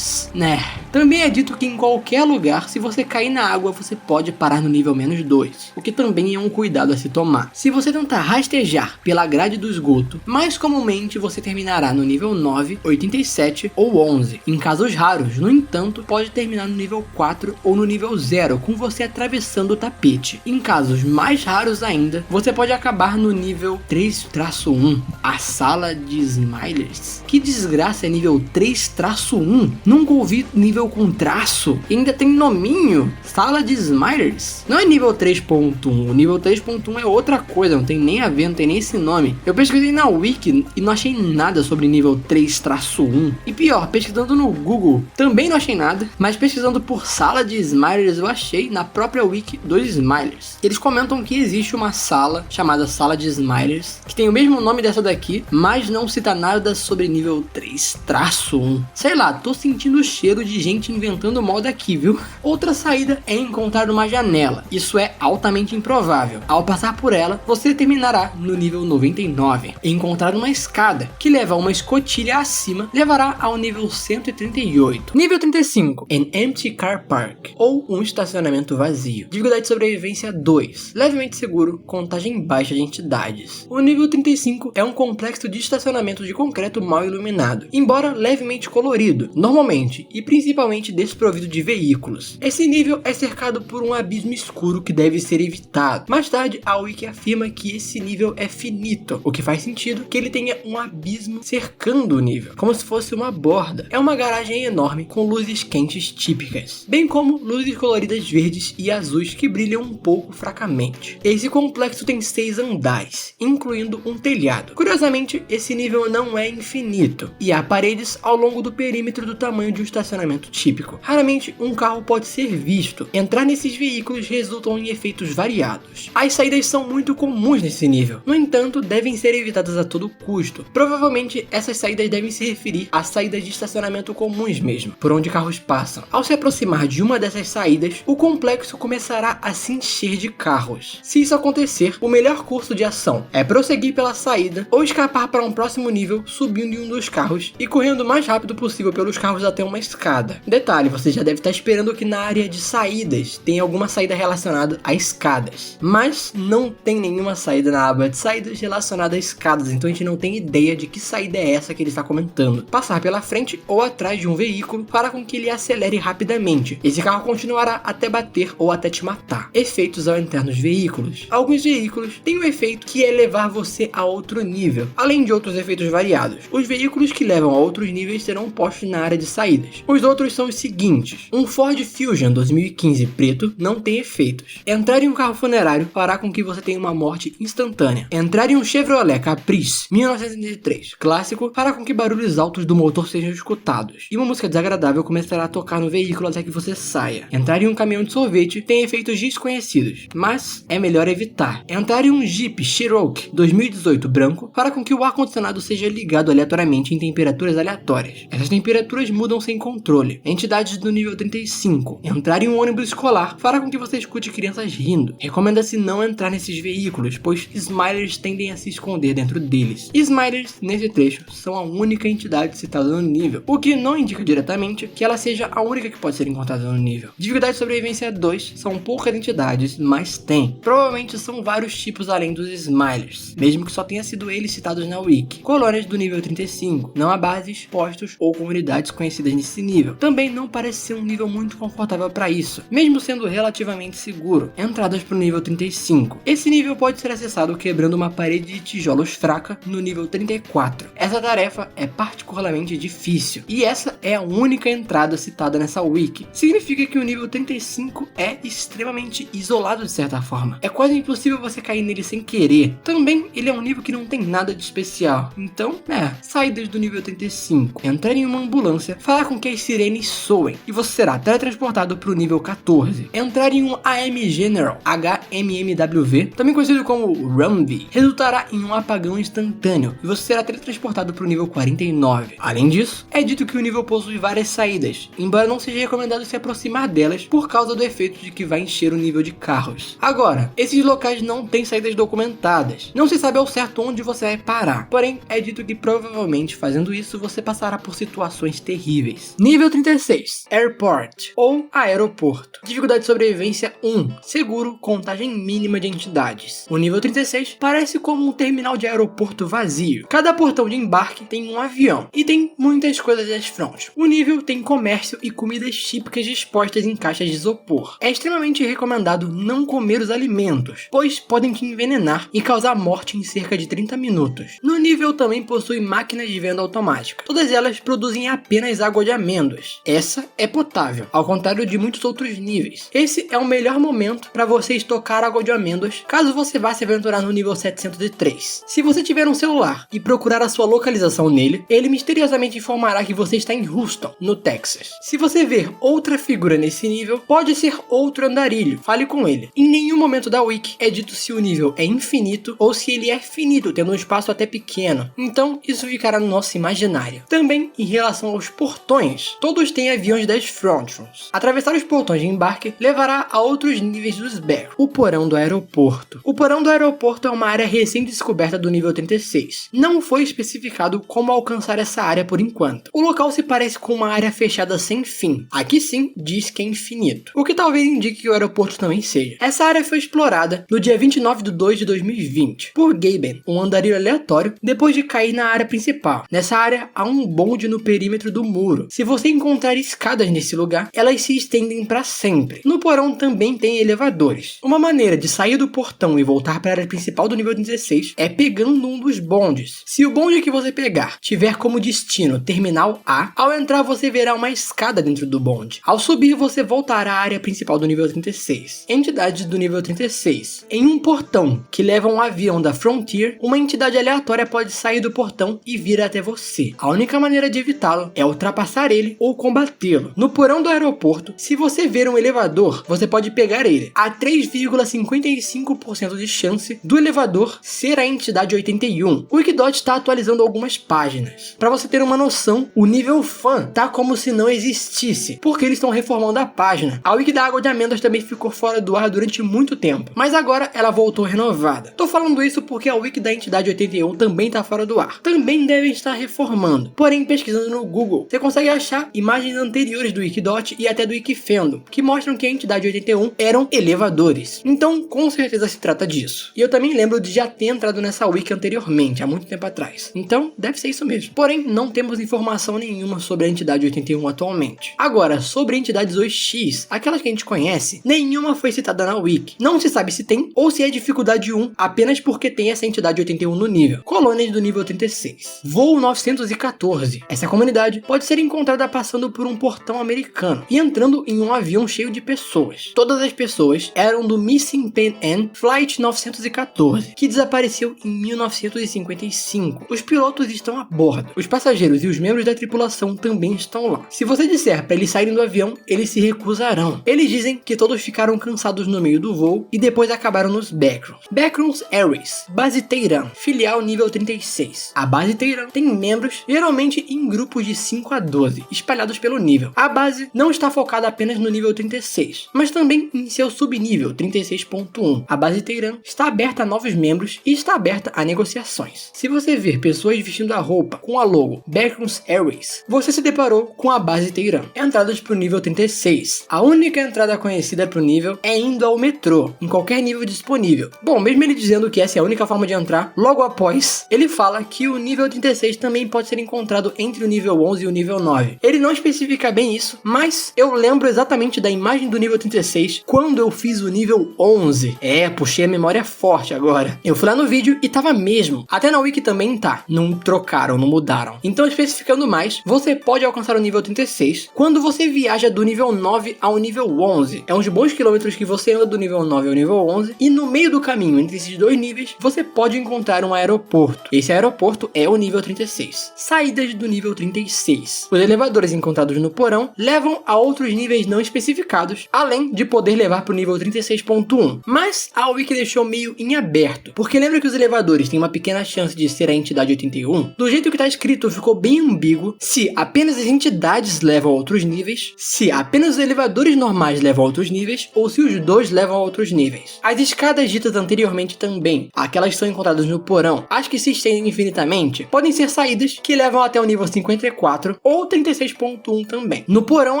né? Também é dito que em qualquer lugar, se você cair na água, você pode parar no nível menos 2, o que também é um cuidado a se tomar. Se você tentar rastejar pela grade do esgoto, mais comumente você terminará no nível 9, 87 ou 11. Em casos raros, no entanto, pode terminar no nível 4 ou no nível 0, com você atravessando o tapete. Em casos mais raros ainda, você pode acabar no nível 3-1, a sala de Smilers. Que desgraça é nível 3-1? Nunca ouvi nível com traço. E ainda tem nominho, sala de Smilers. Não é nível 3.1, o nível 3.1 é outra coisa, não tem nem a ver, não tem nem esse nome. Eu pesquisei na Wiki e não achei nada sobre nível 3-1. E pior, pesquisando no Google, também não achei nada, mas pesquisando por sala de Smilers, eu achei na própria Wiki dos Smilers. Eles comentam que existe uma sala chamada Sala de Smilers, que tem o mesmo nome dessa daqui, mas não cita nada sobre nível 3-1. Sei lá, tô sentindo o cheiro de gente inventando moda aqui, viu? Outra saída é encontrar uma janela. Isso é altamente improvável. Ao passar por ela, você terminará no nível 99. Encontrar uma escada, que leva a uma escotilha acima, levará ao nível 138. Nível 35. An Empty Car Park, ou um estacionamento vazio. Dificuldade de sobrevivência 2. Levemente seguro, contagem baixa de entidades. O nível 35 é um complexo de estacionamento de concreto mal iluminado, embora levemente colorido, normalmente e principalmente desprovido de veículos. Esse nível é cercado por um abismo escuro que deve ser evitado. Mais tarde, a Wiki afirma que esse nível é finito, o que faz sentido que ele tenha um abismo cercando o nível, como se fosse uma borda. É uma garagem enorme com luzes quentes típicas, bem como luzes coloridas verdes e azuis que brilham um pouco fracamente. Esse complexo tem 6 andares, incluindo um telhado. Curiosamente, esse nível não é infinito, e há paredes ao longo do perímetro do tamanho de um estacionamento típico. Raramente um carro pode ser visto. Entrar nesses veículos resultam em efeitos variados. As saídas são muito comuns nesse nível, no entanto, devem ser evitadas a todo custo. Provavelmente essas saídas devem se referir a saídas de estacionamento comuns mesmo, por onde carros passam. Ao se aproximar de uma dessas saídas, o complexo começará a se encher de carros. Se isso acontecer, o melhor curso de ação é prosseguir pela saída ou escapar para um próximo nível subindo em um dos carros e correndo o mais rápido possível pelos carros até uma escada. Detalhe, você já deve estar esperando que na área de saídas tenha alguma saída relacionada a escadas, mas não tem nenhuma saída na aba de saídas relacionada a escadas, então a gente não tem ideia de que saída é essa que ele está comentando. Passar pela frente ou atrás de um veículo fará com que ele acelere rapidamente. Esse carro continuará até bater ou até te matar. Efeitos ao entrar nos veículos. Alguns veículos têm um efeito que é levar você a outro nível, além de outros efeitos variados. Os veículos que levam a outros níveis serão postos na área de saídas. Os outros são os seguintes: um Ford Fusion 2015 preto não tem efeitos. Entrar em um carro funerário fará com que você tenha uma morte instantânea. Entrar em um Chevrolet Caprice 1973 clássico fará com que barulhos altos do motor sejam escutados, e uma música desagradável começará a tocar no veículo até que você saia. Entrar em um caminhão de sorvete tem efeitos desconhecidos, mas é melhor evitar. Entrar em um Jeep Cherokee 2018 branco fará com que o ar-condicionado seja ligado aleatoriamente em temperaturas aleatórias. Essas temperaturas mudam sem controle. Entidades do nível 35. Entrar em um ônibus escolar fará com que você escute crianças rindo. Recomenda-se não entrar nesses veículos, pois Smilers tendem a se esconder dentro deles. Smilers, nesse trecho, são a única entidade citada no nível, o que não indica diretamente que ela seja a única que pode ser encontrada no nível. Dificuldade de sobrevivência 2 são poucas entidades, mas tem. Provavelmente são vários tipos além dos Smilers, mesmo que só tenha sido eles citados na Wiki. Colônias do nível 35. Não há bases, postos ou comunidades conhecidas nesse nível. Também não parece ser um nível muito confortável para isso, mesmo sendo relativamente seguro. Entradas para o nível 35. Esse nível pode ser acessado quebrando uma parede de tijolos fraca no nível 34. Essa tarefa é particularmente difícil, e essa é a única entrada citada nessa wiki. Significa que o nível 35 é extremamente isolado de certa forma. É quase impossível você cair nele sem querer. Também ele é um nível que não tem nada de especial. Então, saídas do nível 35. Entrar em uma ambulância distância, fará com que as sirenes soem e você será teletransportado para o nível 14. Entrar em um AM General HMMWV, também conhecido como Rumby, resultará em um apagão instantâneo e você será teletransportado para o nível 49. Além disso, é dito que o nível possui várias saídas, embora não seja recomendado se aproximar delas por causa do efeito de que vai encher o nível de carros. Agora, esses locais não têm saídas documentadas, não se sabe ao certo onde você vai parar, porém é dito que provavelmente fazendo isso você passará por situações terríveis. Nível 36, Airport ou Aeroporto. Dificuldade de sobrevivência 1, seguro, contagem mínima de entidades. O nível 36 parece como um terminal de aeroporto vazio. Cada portão de embarque tem um avião e tem muitas coisas das frontes. O nível tem comércio e comidas típicas dispostas em caixas de isopor. É extremamente recomendado não comer os alimentos, pois podem te envenenar e causar morte em cerca de 30 minutos. No nível também possui máquinas de venda automática. Todas elas produzem apenas água de amêndoas. Essa é potável, ao contrário de muitos outros níveis. Esse é o melhor momento para você estocar água de amêndoas, caso você vá se aventurar no nível 703. Se você tiver um celular e procurar a sua localização nele, ele misteriosamente informará que você está em Houston, no Texas. Se você ver outra figura nesse nível, pode ser outro andarilho, fale com ele. Em nenhum momento da wiki é dito se o nível é infinito ou se ele é finito, tendo um espaço até pequeno. Então isso ficará no nosso imaginário. Também em relação aos portões, todos têm aviões das Frontrons. Atravessar os portões de embarque levará a outros níveis dos Back. O porão do aeroporto. O porão do aeroporto é uma área recém-descoberta do nível 36. Não foi especificado como alcançar essa área por enquanto. O local se parece com uma área fechada sem fim. Aqui sim diz que é infinito, o que talvez indique que o aeroporto também seja. Essa área foi explorada no dia 29/2/2020 por Gaben, um andarilho aleatório, depois de cair na área principal. Nessa área há um bonde no perímetro do muro. Se você encontrar escadas nesse lugar, elas se estendem para sempre. No porão também tem elevadores. Uma maneira de sair do portão e voltar para a área principal do nível 16 é pegando um dos bondes. Se o bonde que você pegar tiver como destino Terminal A, ao entrar você verá uma escada dentro do bonde. Ao subir você voltará à área principal do nível 36. Entidades do nível 36. Em um portão que leva um avião da Frontier, uma entidade aleatória pode sair do portão e vir até você. A única maneira de evitá-lo é ultrapassar ele ou combatê-lo. No porão do aeroporto, se você ver um elevador, você pode pegar ele. Há 3,55% de chance do elevador ser a entidade 81. O Wikidot está atualizando algumas páginas. Para você ter uma noção, o nível fã tá como se não existisse, porque eles estão reformando a página. A wiki da água de amêndoas também ficou fora do ar durante muito tempo, mas agora ela voltou renovada. Tô falando isso porque a wiki da entidade 81 também tá fora do ar. Também devem estar reformando. Porém, pesquisando no Google, você consegue achar imagens anteriores do Wikidot e até do Wikifandom, que mostram que a entidade 81 eram elevadores. Então, com certeza se trata disso. E eu também lembro de já ter entrado nessa wiki anteriormente, há muito tempo atrás. Então, deve ser isso mesmo. Porém, não temos informação nenhuma sobre a entidade 81 atualmente. Agora, sobre entidades OX, aquelas que a gente conhece, nenhuma foi citada na wiki. Não se sabe se tem ou se é dificuldade 1 apenas porque tem essa entidade 81 no nível. Colônias do nível 36. Voo 914. Essa comunidade pode ser encontrada passando por um portão americano e entrando em um avião cheio de pessoas. Todas as pessoas eram do Missing Pan Am Flight 914, que desapareceu em 1955. Os pilotos estão a bordo. Os passageiros e os membros da tripulação também estão lá. Se você disser para eles saírem do avião, eles se recusarão. Eles dizem que todos ficaram cansados no meio do voo e depois acabaram nos Backrooms. Backrooms Airways, Base Tehran, filial nível 36. A base Tehran tem membros geralmente em grupos de 5 a 12, espalhados pelo nível. A base não está focada apenas no nível 36, mas também em seu subnível 36.1. A base Tehran está aberta a novos membros e está aberta a negociações. Se você ver pessoas vestindo a roupa com a logo Backrooms Airways, você se deparou com a base Tehran. Entradas para o nível 36. A única entrada conhecida para o nível é indo ao metrô, em qualquer nível disponível. Bom, mesmo ele dizendo que essa é a única forma de entrar, logo após, ele fala que o nível 36 também pode ser encontrado entre o nível 11 e o nível 9. Ele não especifica bem isso, mas eu lembro exatamente da imagem do nível 36 quando eu fiz o nível 11. Puxei a memória forte agora. Eu fui lá no vídeo e tava mesmo. Até na wiki também tá. Não trocaram, não mudaram. Então, especificando mais, você pode alcançar o nível 36 quando você viaja do nível 9 ao nível 11. É uns bons quilômetros que você anda do nível 9 ao nível 11 e no meio do caminho entre esses dois níveis, você pode encontrar um aeroporto. Esse aeroporto é o nível 36. Saídas do nível 36. 36. Os elevadores encontrados no porão levam a outros níveis não especificados, além de poder levar para o nível 36.1. Mas a Wiki deixou meio em aberto, porque lembra que os elevadores têm uma pequena chance de ser a entidade 81? Do jeito que está escrito, ficou bem ambíguo se apenas as entidades levam a outros níveis, se apenas os elevadores normais levam a outros níveis, ou se os dois levam a outros níveis. As escadas ditas anteriormente também, aquelas que são encontradas no porão, as que se estendem infinitamente, podem ser saídas que levam até o nível 54 ou 36.1 também. No porão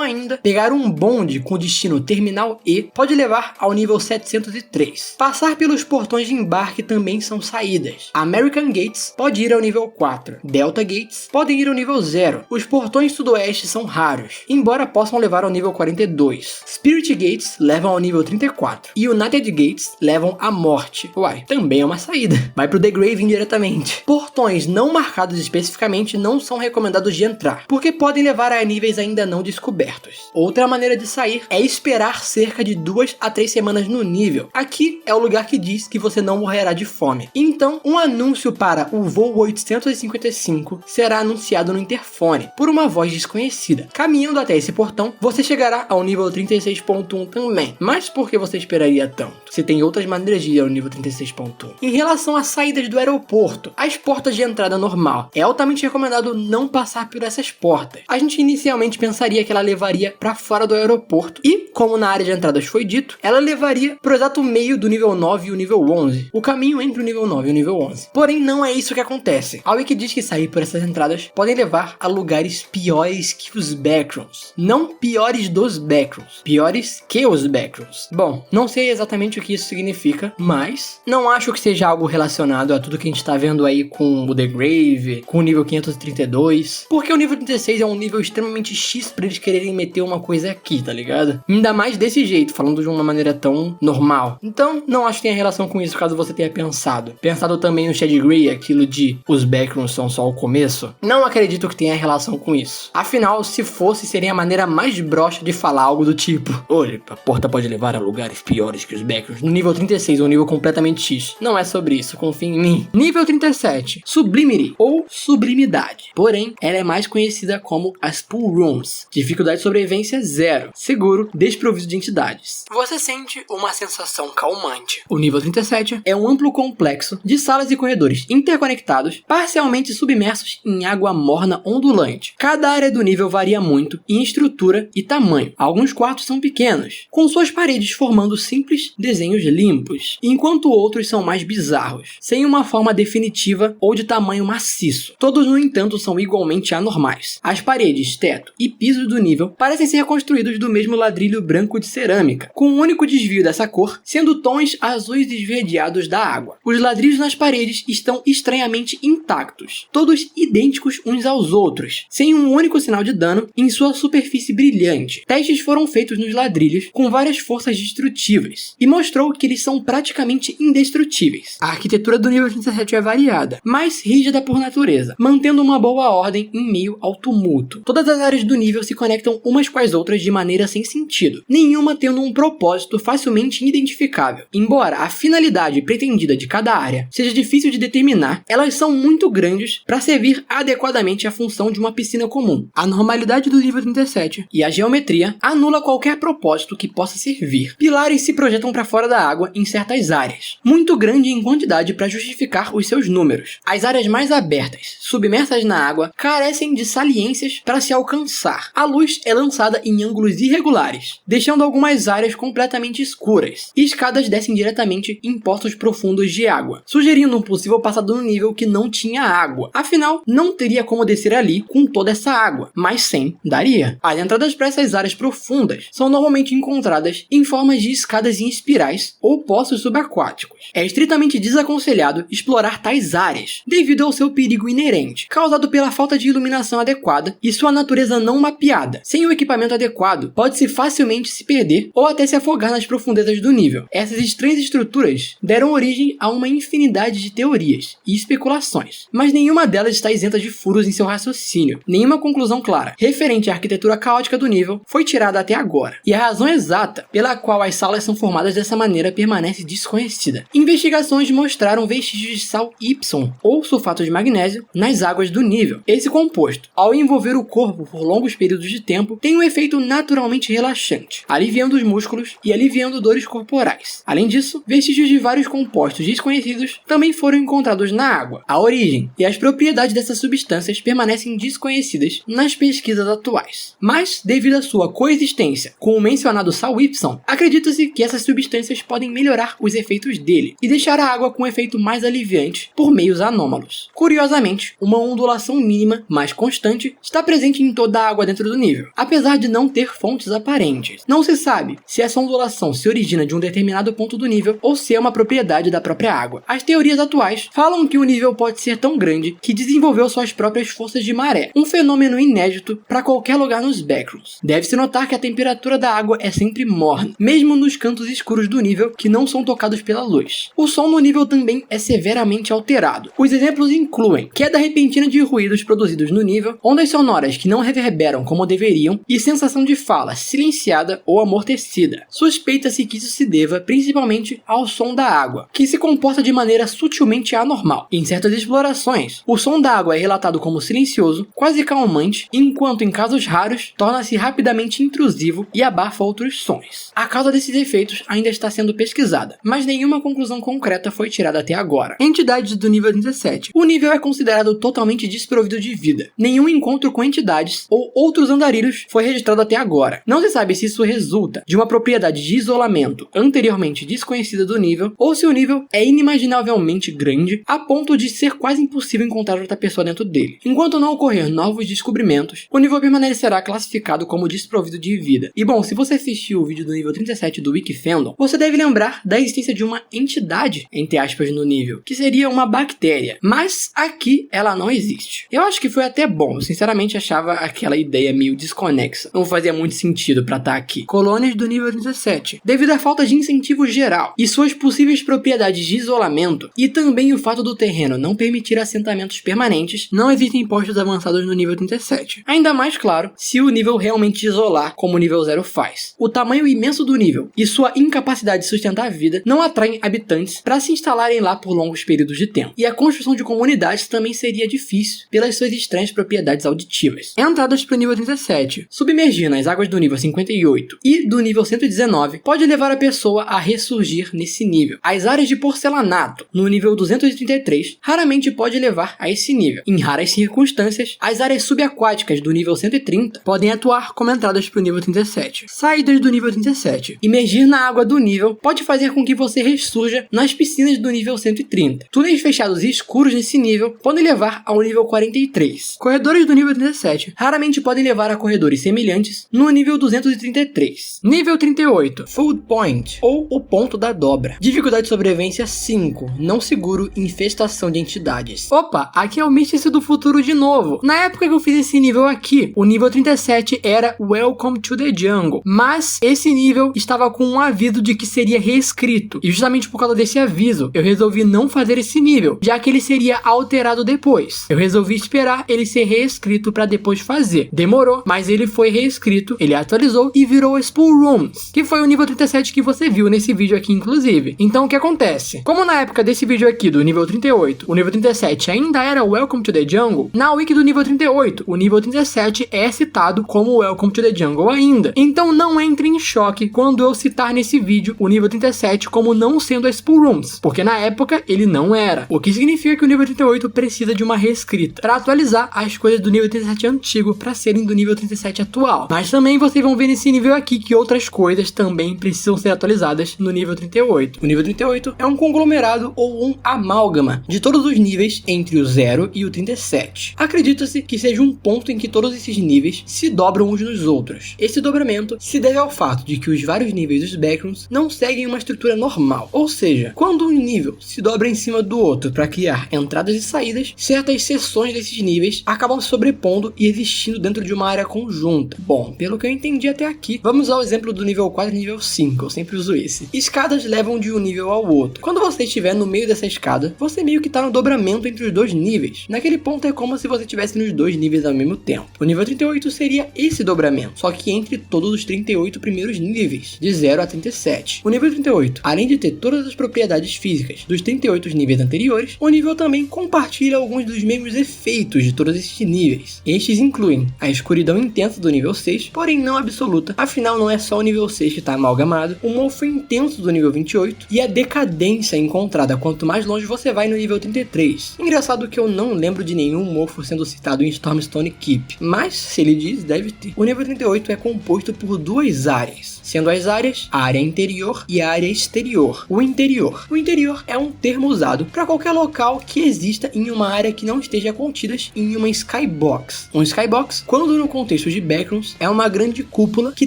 ainda, pegar um bonde com destino Terminal E pode levar ao nível 703. Passar pelos portões de embarque também são saídas. American Gates pode ir ao nível 4. Delta Gates podem ir ao nível 0. Os portões sudoeste são raros, embora possam levar ao nível 42. Spirit Gates levam ao nível 34. E United Gates levam à morte. Uai, também é uma saída. Vai pro The Grave indiretamente. Portões não marcados especificamente não são recomendados de entrar, porque podem levar a níveis ainda não descobertos. Outra maneira de sair é esperar cerca de 2 a 3 semanas no nível. Aqui é o lugar que diz que você não morrerá de fome. Então, um anúncio para o voo 855 será anunciado no interfone por uma voz desconhecida. Caminhando até esse portão, você chegará ao nível 36.1 também. Mas por que você esperaria tanto? Se tem outras maneiras de ir ao nível 36.1. Em relação às saídas do aeroporto, as portas de entrada normal, é altamente recomendado não passar por essas portas. A gente inicialmente pensaria que ela levaria para fora do aeroporto e, como na área de entradas foi dito, ela levaria pro exato meio do nível 9 e o nível 11. O caminho entre o nível 9 e o nível 11. Porém, não é isso que acontece. A Wiki diz que sair por essas entradas podem levar a lugares piores que os backrooms. Não piores dos backrooms, piores que os backrooms. Bom, não sei exatamente o que isso significa, mas não acho que seja algo relacionado a tudo que a gente tá vendo aí com o The Grave, com o nível 532, porque o nível 36 é um nível extremamente X pra eles quererem meter uma coisa aqui, tá ligado? Ainda mais desse jeito, falando de uma maneira tão normal. Então, não acho que tenha relação com isso, caso você tenha pensado. Pensado também no Shad Grey, aquilo de os backrooms são só o começo. Não acredito que tenha relação com isso. Afinal, se fosse, seria a maneira mais broxa de falar algo do tipo: olha, a porta pode levar a lugares piores que os backrooms. No nível 36, um nível completamente X. Não é sobre isso, confia em mim. Nível 37, Sublimity, ou Sublimidade. Porém, ela é mais conhecida como as Pool Rooms. Dificuldade de sobrevivência 0. Seguro, desprovido de entidades. Você sente uma sensação calmante. O nível 37 é um amplo complexo de salas e corredores interconectados, parcialmente submersos em água morna ondulante. Cada área do nível varia muito em estrutura e tamanho. Alguns quartos são pequenos, com suas paredes formando simples desenhos limpos, enquanto outros são mais bizarros, sem uma forma definitiva ou de tamanho maciço. Todos, no entanto, são igualmente anormais. As paredes, teto e pisos do nível parecem ser construídos do mesmo ladrilho branco de cerâmica, com um único desvio dessa cor sendo tons azuis esverdeados da água. Os ladrilhos nas paredes estão estranhamente intactos, todos idênticos uns aos outros, sem um único sinal de dano em sua superfície brilhante. Testes foram feitos nos ladrilhos com várias forças destrutivas e mostrou que eles são praticamente indestrutíveis. A arquitetura do nível 37 é variada, mas rígida por natureza, mantendo uma boa ordem em meio ao tumulto. Todas as áreas do nível se conectam umas com as outras de maneira sem sentido, nenhuma tendo um propósito facilmente identificável. Embora a finalidade pretendida de cada área seja difícil de determinar, elas são muito grandes para servir adequadamente à função de uma piscina comum. A normalidade do nível 37 e a geometria anula qualquer propósito que possa servir. Pilares se projetam para fora da água em certas áreas, muito grande em quantidade para justificar os seus números. As áreas mais abertas, submersas na água, carecem de saliências para se alcançar. A luz é lançada em ângulos irregulares, deixando algumas áreas completamente escuras, e escadas descem diretamente em poços profundos de água, sugerindo um possível passado no nível que não tinha água. Afinal, não teria como descer ali com toda essa água, mas sem, daria. As entradas para essas áreas profundas são normalmente encontradas em formas de escadas em espirais ou poços subaquáticos. É estritamente desaconselhado explorar tais áreas, devido ao seu perigo inerente, causado pela falta de iluminação adequada e sua natureza não mapeada. Sem o equipamento adequado, pode-se facilmente se perder ou até se afogar nas profundezas do nível. Essas estranhas estruturas deram origem a uma infinidade de teorias e especulações, mas nenhuma delas está isenta de furos em seu raciocínio. Nenhuma conclusão clara referente à arquitetura caótica do nível foi tirada até agora, e a razão exata pela qual as salas são formadas dessa maneira permanece desconhecida. Investigações mostraram vestígios de sal Y ou sulfato de magnésio nas águas do nível. Esse composto, composto, ao envolver o corpo por longos períodos de tempo, tem um efeito naturalmente relaxante, aliviando os músculos e aliviando dores corporais. Além disso, vestígios de vários compostos desconhecidos também foram encontrados na água. A origem e as propriedades dessas substâncias permanecem desconhecidas nas pesquisas atuais. Mas, devido à sua coexistência com o mencionado sal Y, acredita-se que essas substâncias podem melhorar os efeitos dele e deixar a água com um efeito mais aliviante por meios anômalos. Curiosamente, uma ondulação mínima, mais constante, está presente em toda a água dentro do nível, apesar de não ter fontes aparentes. Não se sabe se essa ondulação se origina de um determinado ponto do nível ou se é uma propriedade da própria água. As teorias atuais falam que o nível pode ser tão grande que desenvolveu suas próprias forças de maré, um fenômeno inédito para qualquer lugar nos backrooms. Deve-se notar que a temperatura da água é sempre morna, mesmo nos cantos escuros do nível que não são tocados pela luz. O som no nível também é severamente alterado. Os exemplos incluem queda repentina de ruídos produzidos no nível, ondas sonoras que não reverberam como deveriam e sensação de fala silenciada ou amortecida. Suspeita-se que isso se deva principalmente ao som da água, que se comporta de maneira sutilmente anormal. Em certas explorações, o som da água é relatado como silencioso, quase calmante, enquanto em casos raros torna-se rapidamente intrusivo e abafa outros sons. A causa desses efeitos ainda está sendo pesquisada, mas nenhuma conclusão concreta foi tirada até agora. Entidades do nível 37. O nível é considerado totalmente desprovido de vida. Nenhum encontro com entidades ou outros andarilhos foi registrado até agora. Não se sabe se isso resulta de uma propriedade de isolamento anteriormente desconhecida do nível, ou se o nível é inimaginavelmente grande a ponto de ser quase impossível encontrar outra pessoa dentro dele. Enquanto não ocorrer novos descobrimentos, o nível permanecerá classificado como desprovido de vida. E bom, se você assistiu o vídeo do nível 37 do Wikifandom, você deve lembrar da existência de uma entidade, entre aspas, no nível, que seria uma bactéria, mas aqui ela não existe. Eu acho que foi até bom, eu sinceramente achava aquela ideia meio desconexa, não fazia muito sentido pra estar aqui. Colônias do nível 37. Devido à falta de incentivo geral e suas possíveis propriedades de isolamento, e também o fato do terreno não permitir assentamentos permanentes, não existem postos avançados no nível 37. Ainda mais claro, se o nível realmente isolar como o nível 0 faz. O tamanho imenso do nível e sua incapacidade de sustentar a vida não atraem habitantes para se instalarem lá por longos períodos de tempo. E a construção de comunidades também seria difícil pelas suas estranhas propriedades auditivas. Entradas para o nível 37. Submergir nas águas do nível 58 e do nível 119 pode levar a pessoa a ressurgir nesse nível. As áreas de porcelanato no nível 233 raramente pode levar a esse nível. Em raras circunstâncias, as áreas subaquáticas do nível 130 podem atuar como entradas para o nível 37. Saídas do nível 37. Imergir na água do nível pode fazer com que você ressurja nas piscinas do nível 130. Túneis fechados e escuros nesse nível podem levar ao nível 43. Corredores do nível 37 raramente podem levar a corredores semelhantes no nível 233. Nível 38. Food Point, ou o ponto da dobra. Dificuldade de sobrevivência 5. Não seguro infestação de entidades. Opa, aqui é o Místice do futuro de novo. Na época que eu fiz esse nível aqui, o nível 37 era Welcome to the Jungle, mas esse nível estava com um aviso de que seria reescrito, e justamente por causa desse aviso, eu resolvi não fazer esse nível, já que ele seria alterado depois. Eu resolvi esperar ele ser reescrito para depois fazer. Demorou, mas ele foi reescrito, ele atualizou e virou Spool Rooms, que foi o nível 37 que você viu nesse vídeo aqui, inclusive. Então o que acontece? Como na época desse vídeo aqui do nível 38, o nível 37 ainda era Welcome to the Jungle, na wiki do nível 38, o nível 37 é citado como Welcome to the Jungle ainda. Então não entre em choque quando eu citar nesse vídeo o nível 37 como não sendo a Spool Rooms, porque na época ele não era. O que significa que o nível 38 precisa de uma reescrita para atualizar as coisas do nível 37 antigo para serem do nível 37 atual. Mas também vocês vão ver nesse nível aqui que outras coisas também precisam ser atualizadas no nível 38. O nível 38 é um conglomerado ou um amálgama de todos os níveis entre o 0 e o 37. Acredita-se que seja um ponto em que todos esses níveis se dobram uns nos outros. Esse dobramento se deve ao fato de que os vários níveis dos backrooms não seguem uma estrutura normal, ou seja, quando um nível se dobra em cima do outro para criar entradas e saídas, certas seções desses níveis acabam se sobrepondo e existindo dentro de uma área conjunta. Bom, pelo que eu entendi até aqui, vamos ao exemplo do nível 4 e nível 5, eu sempre uso esse. Escadas levam de um nível ao outro. Quando você estiver no meio dessa escada, você meio que está no dobramento entre os dois níveis. Naquele ponto é como se você estivesse nos dois níveis ao mesmo tempo. O nível 38 seria esse dobramento, só que entre todos os 38 primeiros níveis, de 0 a 37. O nível 38, além de ter todas as propriedades físicas dos 38 níveis anteriores, o nível também compartilha alguns dos mesmos efeitos de todos esses desses níveis. Estes incluem a escuridão intensa do nível 6, porém não absoluta, afinal não é só o nível 6 que está amalgamado, o mofo intenso do nível 28 e a decadência encontrada quanto mais longe você vai no nível 33. Engraçado que eu não lembro de nenhum mofo sendo citado em Stormstone Keep, mas se ele diz, deve ter. O nível 38 é composto por duas áreas, sendo as áreas a área interior e a área exterior. O interior é um termo usado para qualquer local que exista em uma área que não esteja contida em uma skybox. Um skybox, quando no contexto de Backrooms, é uma grande cúpula que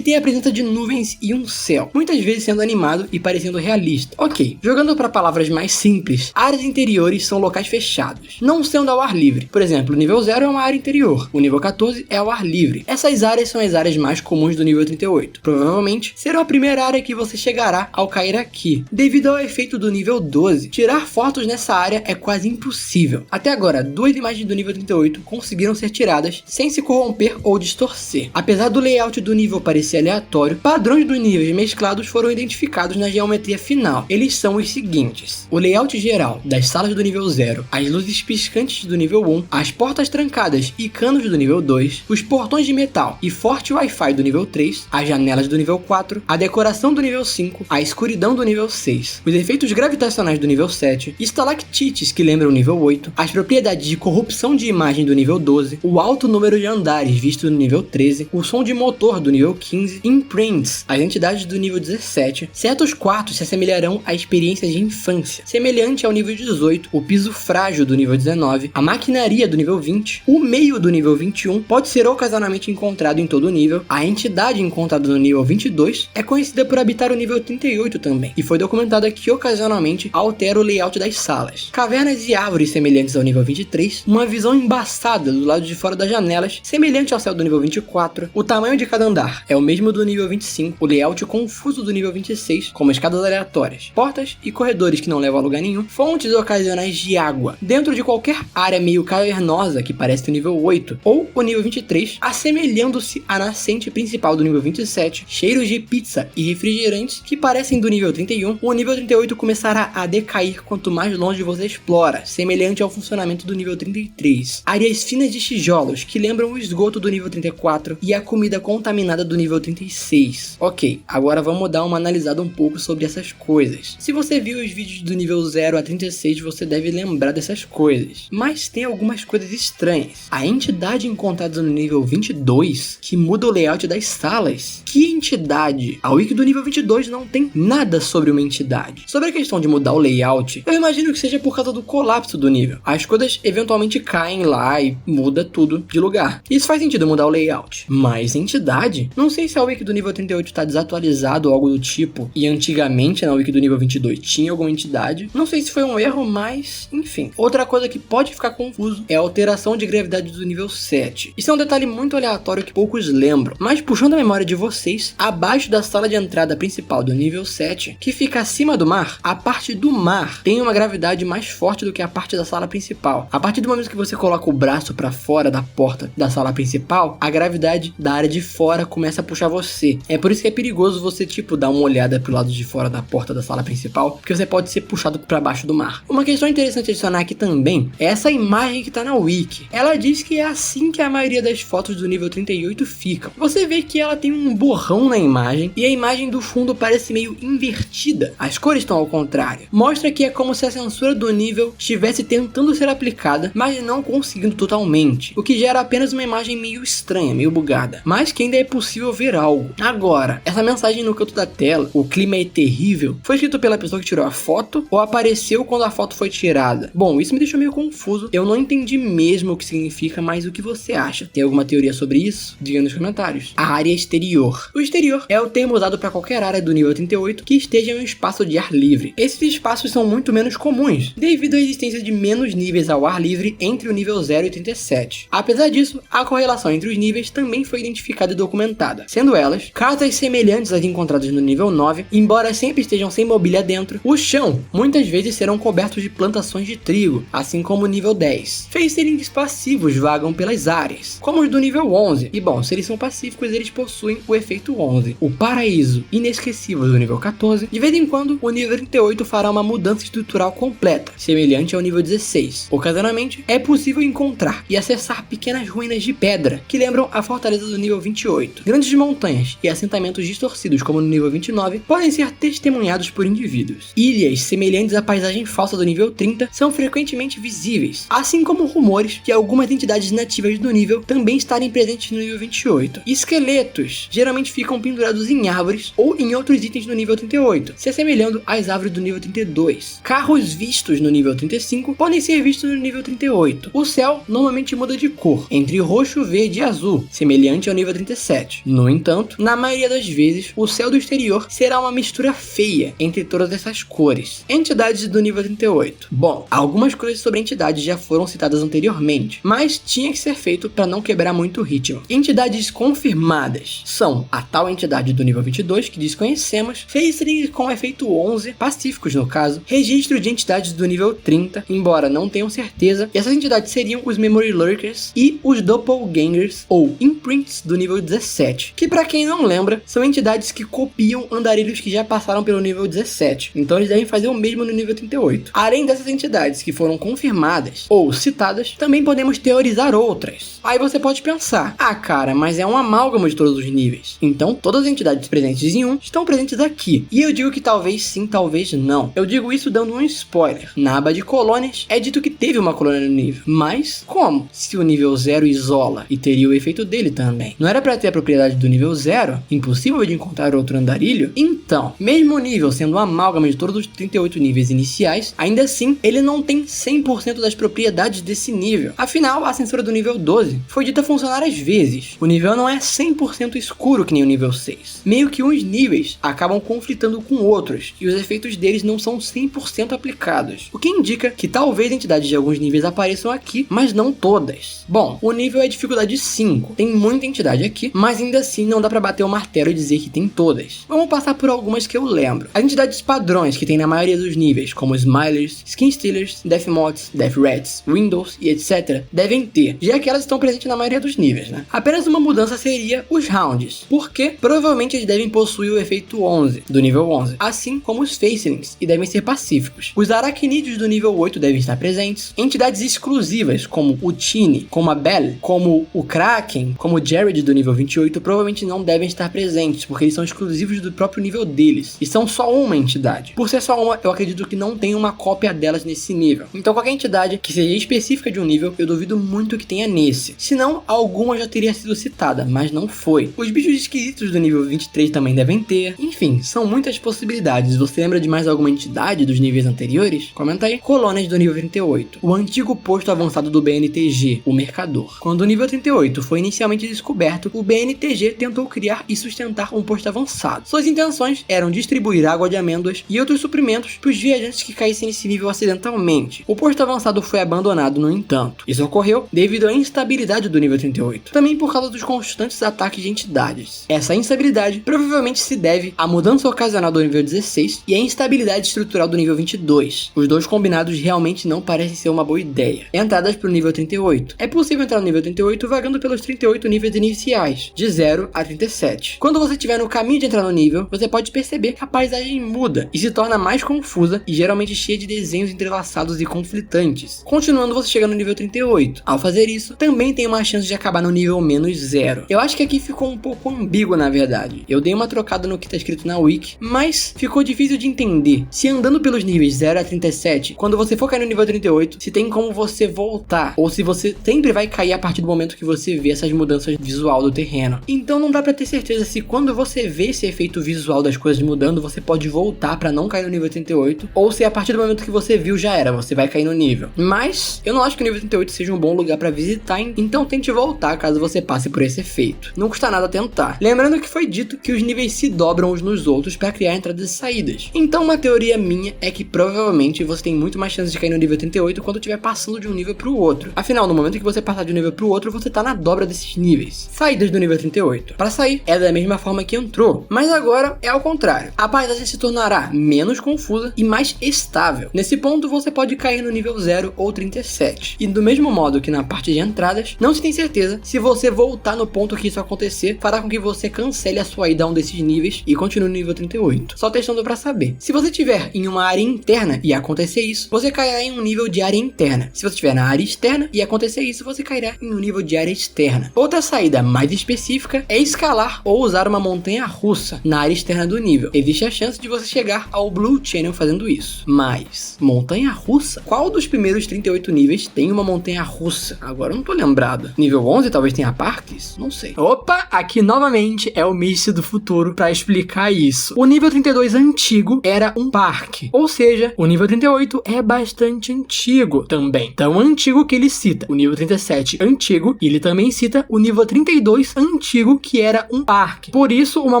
tem a presença de nuvens e um céu, muitas vezes sendo animado e parecendo realista. Ok, jogando para palavras mais simples, áreas interiores são locais fechados, não sendo ao ar livre. Por exemplo, o nível 0 é uma área interior, o nível 14 é ao ar livre. Essas áreas são as áreas mais comuns do nível 38. Provavelmente será a primeira área que você chegará ao cair aqui. Devido ao efeito do nível 12, tirar fotos nessa área é quase impossível. Até agora, 2 imagens do nível 38 conseguiram ser tiradas sem se corromper ou distorcer. Apesar do layout do nível parecer aleatório, padrões dos níveis mesclados foram identificados na geometria final. Eles são os seguintes: o layout geral das salas do nível 0, as luzes piscantes do nível 1, as portas trancadas e canos do nível 2, os portões de metal e forte Wi-Fi do nível 3, as janelas do nível 4, a decoração do nível 5, a escuridão do nível 6, os efeitos gravitacionais do nível 7, estalactites que lembram o nível 8, as propriedades de corrupção de imagem do nível 12, o alto número de andares visto no nível 13, o som de motor do nível 15, imprints, as entidades do nível 17, certos quartos se assemelharão a experiências de infância, semelhante ao nível 18, o piso frágil do nível 19, a maquinaria do nível 20, o meio do nível 21 pode ser ocasionalmente encontrado em todo o nível, a entidade encontrada no nível 22 é conhecida por habitar o nível 38 também, e foi documentada que ocasionalmente altera o layout das salas. Cavernas e árvores semelhantes ao nível 23, uma visão embaçada do lado de fora das janelas, semelhante ao céu do nível 24, o tamanho de cada andar é o mesmo do nível 25, o layout confuso do nível 26, como escadas aleatórias, portas e corredores que não levam a lugar nenhum, fontes ocasionais de água, dentro de qualquer área meio cavernosa que parece o nível 8, ou o nível 23, assemelhando-se à nascente principal do nível 27, cheiros de pizza e refrigerantes que parecem do nível 31, o nível 38 começará a decair quanto mais longe você explora, semelhante ao funcionamento do nível 33. Áreas finas de tijolos que lembram o esgoto do nível 34 e a comida contaminada do nível 36. Ok, agora vamos dar uma analisada um pouco sobre essas coisas. Se você viu os vídeos do nível 0 a 36, você deve lembrar dessas coisas. Mas tem algumas coisas estranhas. A entidade encontrada no nível 22, que muda o layout das salas. Que entidade? A wiki do nível 22 não tem nada sobre uma entidade. Sobre a questão de mudar o layout, eu imagino que seja por causa do colapso do nível. As coisas eventualmente caem lá e muda tudo de lugar. Isso faz sentido mudar o layout. Mas entidade? Não sei se a wiki do nível 38 está desatualizado ou algo do tipo, e antigamente na wiki do nível 22 tinha alguma entidade. Não sei se foi um erro, mas enfim. Outra coisa que pode ficar confuso é a alteração de gravidade do nível 7. Isso é um detalhe muito aleatório que poucos lembram, mas puxando a memória de vocês, abaixo da sala de entrada principal do nível 7, que fica acima do mar, a parte do mar tem uma gravidade mais forte do que a parte da sala principal. A partir do momento que você coloca o braço para fora da porta da sala principal, a gravidade da área de fora começa a puxar você. É por isso que é perigoso você dar uma olhada pro lado de fora da porta da sala principal, porque você pode ser puxado para baixo do mar. Uma questão interessante a adicionar aqui também é essa imagem que tá na wiki. Ela diz que é assim que a maioria das fotos do nível 38 ficam. Você vê que ela tem um borrão na imagem e a imagem do fundo parece meio invertida. As cores estão ao contrário. Mostra que é como se a censura do nível estivesse tentando ser aplicada, mas não conseguindo totalmente, o que gera apenas uma imagem meio estranha, meio bugada, mas que ainda é possível ver algo. Agora, essa mensagem no canto da tela, o clima é terrível, foi escrito pela pessoa que tirou a foto ou apareceu quando a foto foi tirada? Bom, isso me deixou meio confuso, eu não entendi mesmo o que significa, mas o que você acha? Tem alguma teoria sobre isso? Diga nos comentários. A área exterior. O exterior é o termo usado para qualquer área do nível 38 que esteja em um espaço de ar livre. Esses espaços são muito menos comuns, devido à existência de menos níveis ao ar livre entre o nível 0 e 37. Apesar disso, a correlação entre os níveis também foi identificada e documentada, sendo elas casas semelhantes às encontradas no nível 9, embora sempre estejam sem mobília dentro. O chão muitas vezes serão cobertos de plantações de trigo, assim como o nível 10. Facings passivos vagam pelas áreas, como os do nível 11, e bom, se eles são pacíficos, eles possuem o efeito 11. o paraíso inesquecível do nível 14, de vez em quando o nível 38 fará uma mudança estrutural completa, semelhante ao nível 16. Ocasionalmente, é possível encontrar e acessar pequenas ruínas de pedra, que lembram a fortaleza do nível 28. Grandes montanhas e assentamentos distorcidos como no nível 29 podem ser testemunhados por indivíduos. Ilhas semelhantes à paisagem falsa do nível 30 são frequentemente visíveis, assim como rumores de algumas entidades nativas do nível também estarem presentes no nível 28. Esqueletos geralmente ficam pendurados em árvores ou em outros itens no nível 38, se assemelhando às árvores do nível 32. Carros vistos no nível 35 podem ser vistos no nível 38. O céu normalmente muda de cor, entre roxo, verde e azul, semelhante ao nível 37. No entanto, na maioria das vezes, o céu do exterior será uma mistura feia entre todas essas cores. Entidades do nível 38. Bom, algumas coisas sobre entidades já foram citadas anteriormente, mas tinha que ser feito para não quebrar muito o ritmo. Entidades confirmadas são a tal entidade do nível 22, que desconhecemos, Facelings com efeito 11, pacíficos no caso, registro de entidades do nível 30, embora não tenham certeza, essas entidades seriam os Memory Lurkers e os Doppelgangers, ou Imprints do nível 17, que para quem não lembra, são entidades que copiam andarilhos que já passaram pelo nível 17, então eles devem fazer o mesmo no nível 38. Além dessas entidades que foram confirmadas ou citadas, também podemos teorizar outras. Aí você pode pensar, cara, mas é um amálgama de todos os níveis, então todas as entidades presentes em um estão presentes aqui, e eu digo que talvez sim, talvez não. Eu digo isso dando um spoiler. Na aba de colônias, é dito que teve uma colônia no nível, mas como? Se o nível 0 isola, e teria o efeito dele também. Não era para ter a propriedade do nível 0? Impossível de encontrar outro andarilho? Então, mesmo o nível sendo um amálgama de todos os 38 níveis iniciais, ainda assim, ele não tem 100% das propriedades desse nível. Afinal, a censura do nível 12 foi dita funcionar às vezes. O nível não é 100% escuro que nem o nível 6. Meio que uns níveis acabam conflitando com outros, e os efeitos deles não são 100% aplicados, o que indica que talvez entidades de alguns níveis apareçam aqui, mas não todas. Bom, o nível é dificuldade 5, tem muita entidade aqui, mas ainda assim não dá pra bater o martelo e dizer que tem todas. Vamos passar por algumas que eu lembro. As entidades padrões que tem na maioria dos níveis, como Smilers, Skin Stealers, Death Moths, Death Rats, Windows e etc, devem ter, já que elas estão presentes na maioria dos níveis, né? Apenas uma mudança seria os Hounds, porque provavelmente eles devem possuir o efeito 11, do nível 11, assim como os Facelings, e devem ser pacíficos. Os Aracnídeos do nível 8 devem estar presentes. Entidades exclusivas, como o Tini, como a Belle, como o Kraken, como o Jared do nível 28, provavelmente não devem estar presentes, porque eles são exclusivos do próprio nível deles, e são só uma entidade. Por ser só uma, eu acredito que não tem uma cópia delas nesse nível. Então qualquer entidade que seja específica de um nível, eu duvido muito que tenha nesse. Senão, alguma já teria sido citada, mas não foi. Os bichos esquisitos do nível 23 também devem ter. Enfim, são muitas possibilidades. Você lembra de mais alguma entidade dos níveis anteriores? Comenta aí. Colônias do nível 38. O antigo posto avançado do BNTG, o Mercador. Quando o nível 38 foi inicialmente descoberto, o BNTG tentou criar e sustentar um posto avançado. Suas intenções eram distribuir água de amêndoas e outros suprimentos para os viajantes que caíssem nesse nível acidentalmente. O posto avançado foi abandonado, no entanto. Isso ocorreu devido à instabilidade do nível 38, também por causa dos constantes ataques de entidades. Essa instabilidade provavelmente se deve à mudança ocasional do nível 16 e à instabilidade estrutural do nível 22. Os dois combinados realmente não parecem ser uma boa ideia. Entradas para o nível 38. É possível entrar no nível 38 vagando pelos 38 níveis iniciais, de 0 a 37. Quando você estiver no caminho de entrar no nível, você pode perceber que a paisagem muda e se torna mais confusa e geralmente cheia de desenhos entrelaçados e conflitantes. Continuando, você chega no nível 38. Ao fazer isso, também tem uma chance de acabar no nível menos 0. Eu acho que aqui ficou um pouco ambíguo, na verdade. Eu dei uma trocada no que tá escrito na wiki, mas ficou difícil de entender. Se andando pelos níveis 0 a 37, quando você for cair no nível 38, se tem como você voltar, ou se você sempre vai cair a partir do momento que você vê essas mudanças visual do terreno. Então não dá pra ter certeza se quando você vê esse efeito visual das coisas mudando, você pode voltar pra não cair no nível 38, ou se a partir do momento que você viu já era, você vai cair no nível. Mas eu não acho que o nível 38 seja um bom lugar pra visitar, então tente voltar caso você passe por esse efeito. Não custa nada tentar. Lembrando que foi dito que os níveis se dobram uns nos outros pra criar entradas e saídas. Então uma teoria minha é que provavelmente você tem muito mais chance de cair no nível 38 quando estiver passando de um nível pro outro. Afinal, no momento que você passar de um nível pro outro, você tá na dobra desses níveis. Saídas do nível 38. Para sair, é da mesma forma que entrou, mas agora é ao contrário. A paisagem se tornará menos confusa e mais estável. Nesse ponto, você pode cair no nível 0 ou 37. E do mesmo modo que na parte de entradas, não se tem certeza se você voltar no ponto que isso acontecer, fará com que você cancele cancele a sua ida a um desses níveis e continue no nível 38. Só testando pra saber. Se você estiver em uma área interna e acontecer isso, você cairá em um nível de área interna. Se você estiver na área externa e acontecer isso, você cairá em um nível de área externa. Outra saída mais específica é escalar ou usar uma montanha russa na área externa do nível. Existe a chance de você chegar ao Blue Channel fazendo isso. Mas, montanha russa? Qual dos primeiros 38 níveis tem uma montanha russa? Agora eu não tô lembrado. Nível 11 talvez tenha parques? Não sei. Opa, aqui novamente é o Misty do futuro para explicar isso. O nível 32 antigo era um parque. Ou seja, o nível 38 é bastante antigo também. Tão antigo que ele cita o nível 37 antigo e ele também cita o nível 32 antigo que era um parque. Por isso, uma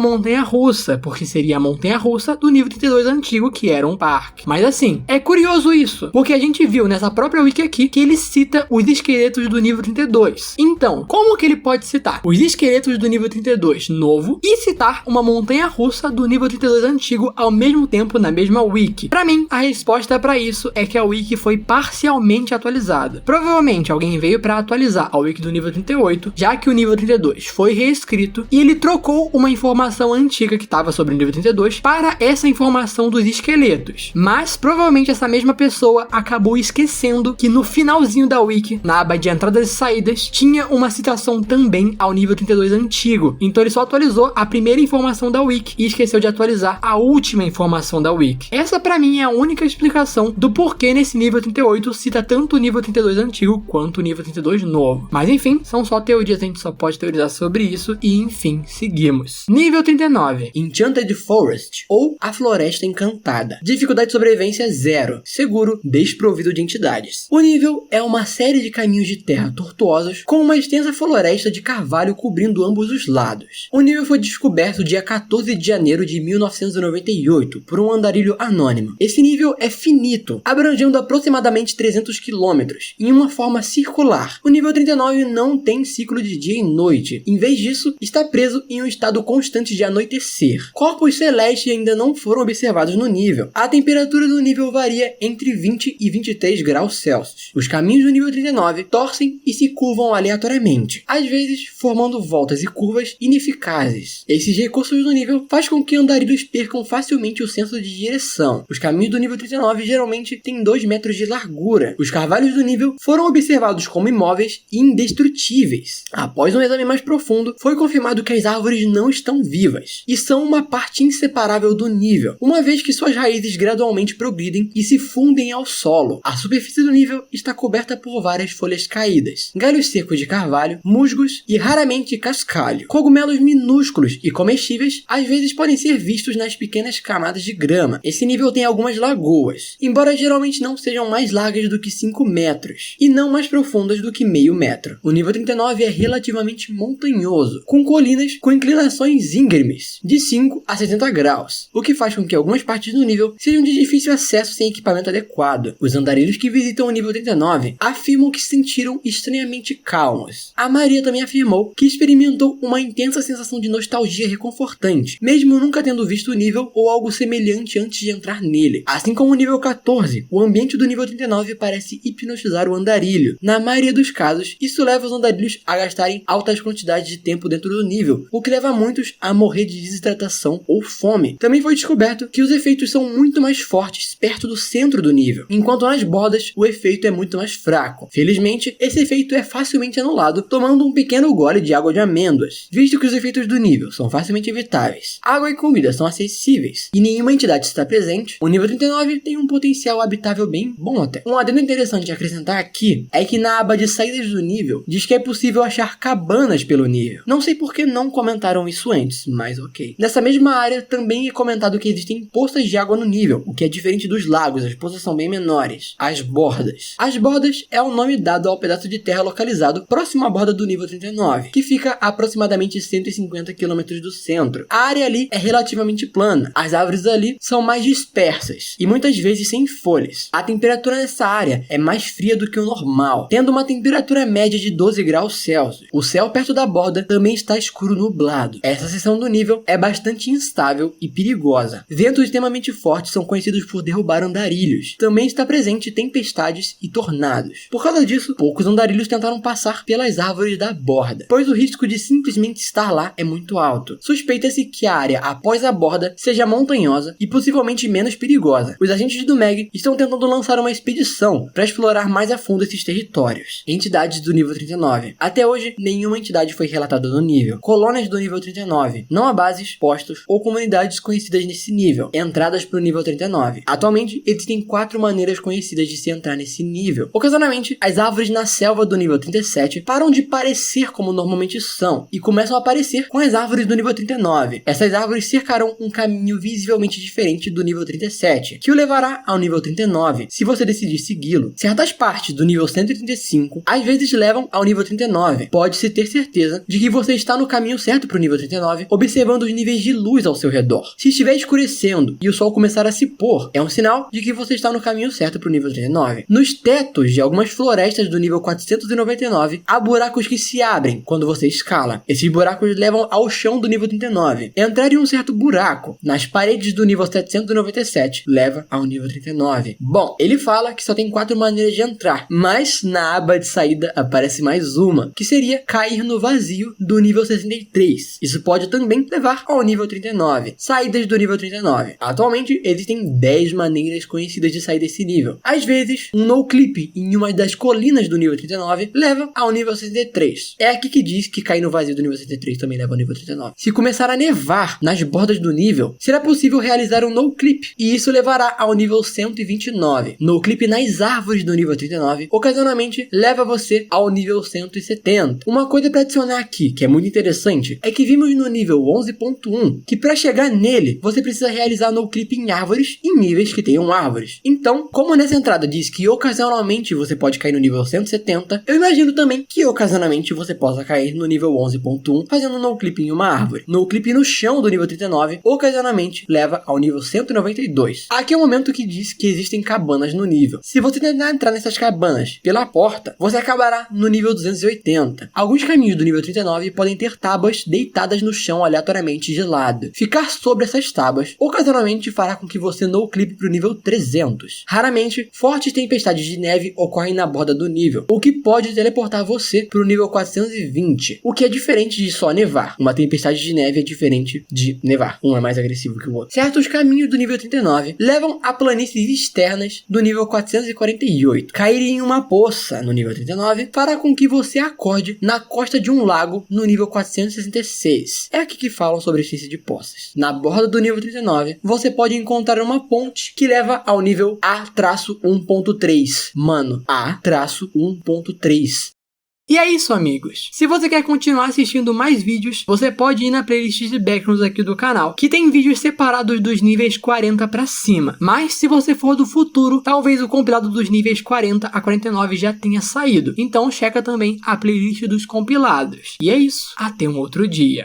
montanha russa, porque seria a montanha russa do nível 32 antigo que era um parque. Mas assim, é curioso isso, porque a gente viu nessa própria wiki aqui que ele cita os esqueletos do nível 32. Então, como que ele pode citar os esqueletos do nível 32 novo e citar uma montanha russa do nível 32 antigo ao mesmo tempo na mesma wiki? Pra mim, a resposta pra isso é que a wiki foi parcialmente atualizada. Provavelmente alguém veio pra atualizar a wiki do nível 38, já que o nível 32 foi reescrito e ele trocou uma informação antiga que estava sobre o nível 32 para essa informação dos esqueletos. Mas provavelmente essa mesma pessoa acabou esquecendo que no finalzinho da wiki, na aba de entradas e saídas, tinha uma citação também ao nível 32 antigo. Então ele só atualizou a primeira informação da wiki e esqueceu de atualizar a última informação da wiki. Essa pra mim é a única explicação do porquê nesse nível 38 cita tanto o nível 32 antigo quanto o nível 32 novo. Mas enfim, são só teorias, a gente só pode teorizar sobre isso e enfim, seguimos. Nível 39, Enchanted Forest, ou a Floresta Encantada. Dificuldade de sobrevivência 0, seguro, desprovido de entidades. O nível é uma série de caminhos de terra tortuosos com uma extensa floresta de carvalho cobrindo ambos os lados. O nível foi descoberto dia 14 de janeiro de 1998 por um andarilho anônimo. Esse nível é finito, abrangendo aproximadamente 300 km, em uma forma circular. O nível 39 não tem ciclo de dia e noite. Em vez disso, está preso em um estado constante de anoitecer. Corpos celestes ainda não foram observados no nível. A temperatura do nível varia entre 20 e 23 graus Celsius. Os caminhos do nível 39 torcem e se curvam aleatoriamente, às vezes formando voltas e curvas ineficazes. Esses recursos do nível faz com que andarilhos percam facilmente o senso de direção. Os caminhos do nível 39 geralmente têm 2 metros de largura. Os carvalhos do nível foram observados como imóveis e indestrutíveis. Após um exame mais profundo, foi confirmado que as árvores não estão vivas e são uma parte inseparável do nível, uma vez que suas raízes gradualmente progridem e se fundem ao solo. A superfície do nível está coberta por várias folhas caídas, galhos secos de carvalho, musgos e raramente cascalho. Cogumelos minúsculos e comestíveis às vezes podem ser vistos nas pequenas camadas de grama. Esse nível tem algumas lagoas, embora geralmente não sejam mais largas do que 5 metros e não mais profundas do que meio metro. O nível 39 é relativamente montanhoso, com colinas com inclinações íngremes de 5 a 70 graus, o que faz com que algumas partes do nível sejam de difícil acesso sem equipamento adequado. Os andarilhos que visitam o nível 39 afirmam que se sentiram estranhamente calmos. A Maria também afirmou que experimentou uma intensa sensação de nostalgia reconfortante, mesmo nunca tendo visto o nível ou algo semelhante antes de entrar nele. Assim como o nível 14, o ambiente do nível 39 parece hipnotizar o andarilho. Na maioria dos casos, isso leva os andarilhos a gastarem altas quantidades de tempo dentro do nível, o que leva muitos a morrer de desidratação ou fome. Também foi descoberto que os efeitos são muito mais fortes perto do centro do nível, enquanto nas bordas o efeito é muito mais fraco. Felizmente, esse efeito é facilmente anulado tomando um pequeno gole de água de amêndoas, visto que os efeitos do nível são facilmente evitáveis. Água e comida são acessíveis e nenhuma entidade está presente. O nível 39 tem um potencial habitável bem bom até. Um adendo interessante de acrescentar aqui é que na aba de saídas do nível diz que é possível achar cabanas pelo nível. Não sei por que não comentaram isso antes, mas ok. Nessa mesma área também é comentado que existem poças de água no nível, o que é diferente dos lagos, as poças são bem menores. As bordas. As bordas é o nome dado ao pedaço de terra localizado próximo à borda do nível 39, que fica a aproximadamente 150 km do centro. A área ali é relativamente plana. As árvores ali são mais dispersas e muitas vezes sem folhas. A temperatura nessa área é mais fria do que o normal, tendo uma temperatura média de 12 graus Celsius. O céu perto da borda também está escuro nublado. Essa seção do nível é bastante instável e perigosa. Ventos extremamente fortes são conhecidos por derrubar andarilhos. Também está presente tempestades e tornados. Por causa disso, poucos andarilhos tentaram passar pelas árvores da borda, pois o risco de simplesmente estar lá é muito alto. Suspeita-se que a área após a borda seja montanhosa e possivelmente menos perigosa. Os agentes do MEG estão tentando lançar uma expedição para explorar mais a fundo esses territórios. Entidades do nível 39. Até hoje, nenhuma entidade foi relatada no nível. Colônias do nível 39. Não há bases, postos ou comunidades conhecidas nesse nível. Entradas para o nível 39. Atualmente, existem 4 maneiras conhecidas de se entrar nesse nível. Ocasionalmente, as árvores na selva do nível 37 param de parecer como normalmente são e começam a aparecer com as árvores do nível 39. Essas árvores cercarão um caminho visivelmente diferente do nível 37, que o levará ao nível 39, se você decidir segui-lo. Certas partes do nível 135 às vezes levam ao nível 39. Pode-se ter certeza de que você está no caminho certo para o nível 39, observando os níveis de luz ao seu redor. Se estiver escurecendo e o sol começar a se pôr, é um sinal de que você está no caminho certo para o nível 39. Nos tetos de algumas florestas do nível 499, há buracos que se abrem quando você escala. Esses buracos levam ao chão do nível 39. Entrar em um certo buraco nas paredes do nível 797 leva ao nível 39. Bom, ele fala que só tem 4 maneiras de entrar, mas na aba de saída aparece mais uma, que seria cair no vazio do nível 63. Isso pode também levar ao nível 39. Saídas do nível 39. Atualmente existem 10 maneiras conhecidas de sair desse nível. Às vezes, um no-clip em uma das colinas do nível 39 leva ao nível 63. É aqui que diz que cair no vazio do nível 63 também leva ao nível 39. Se começar a nevar nas bordas do nível, será possível realizar um no-clip, e isso levará ao nível 129. No-clip nas árvores do nível 39 ocasionalmente leva você ao nível 170. Uma coisa para adicionar aqui, que é muito interessante, é que vimos no nível 11.1 que para chegar nele, você precisa realizar no-clip em árvores em níveis que tenham árvores. Então, como nessa entrada diz que ocasionalmente você pode cair no nível 170, eu imagino também que ocasionalmente você possa cair no nível 11.1 fazendo no-clip em uma árvore. No-clip no chão do nível 39 ocasionalmente leva ao nível 192. Aqui é o momento que diz que existem cabanas no nível. Se você tentar entrar nessas cabanas pela porta, você acabará no nível 280. Alguns caminhos do nível 39 podem ter tábuas deitadas no chão aleatoriamente de lado. Ficar sobre essas tábuas ocasionalmente fará com que você no-clip para o nível 300. Raramente, fortes tempestades de neve ocorrem na borda do nível, o que pode teleportar você para o nível 420, o que é diferente de só nevar. Uma tempestade de neve é diferente de nevar, um é mais agressivo que o outro. Certos caminhos do nível 39 levam a planícies externas do nível 448. Cair em uma poça no nível 39 fará com que você acorde na costa de um lago no nível 466. É aqui que falam sobre a ciência de poças. Na borda do nível 39, você pode encontrar uma ponte que leva ao nível A-1.3. Mano, A-1.3. E é isso, amigos. Se você quer continuar assistindo mais vídeos, você pode ir na playlist de backgrounds aqui do canal, que tem vídeos separados dos níveis 40 pra cima. Mas se você for do futuro, talvez o compilado dos níveis 40 a 49 já tenha saído. Então checa também a playlist dos compilados. E é isso. Até um outro dia.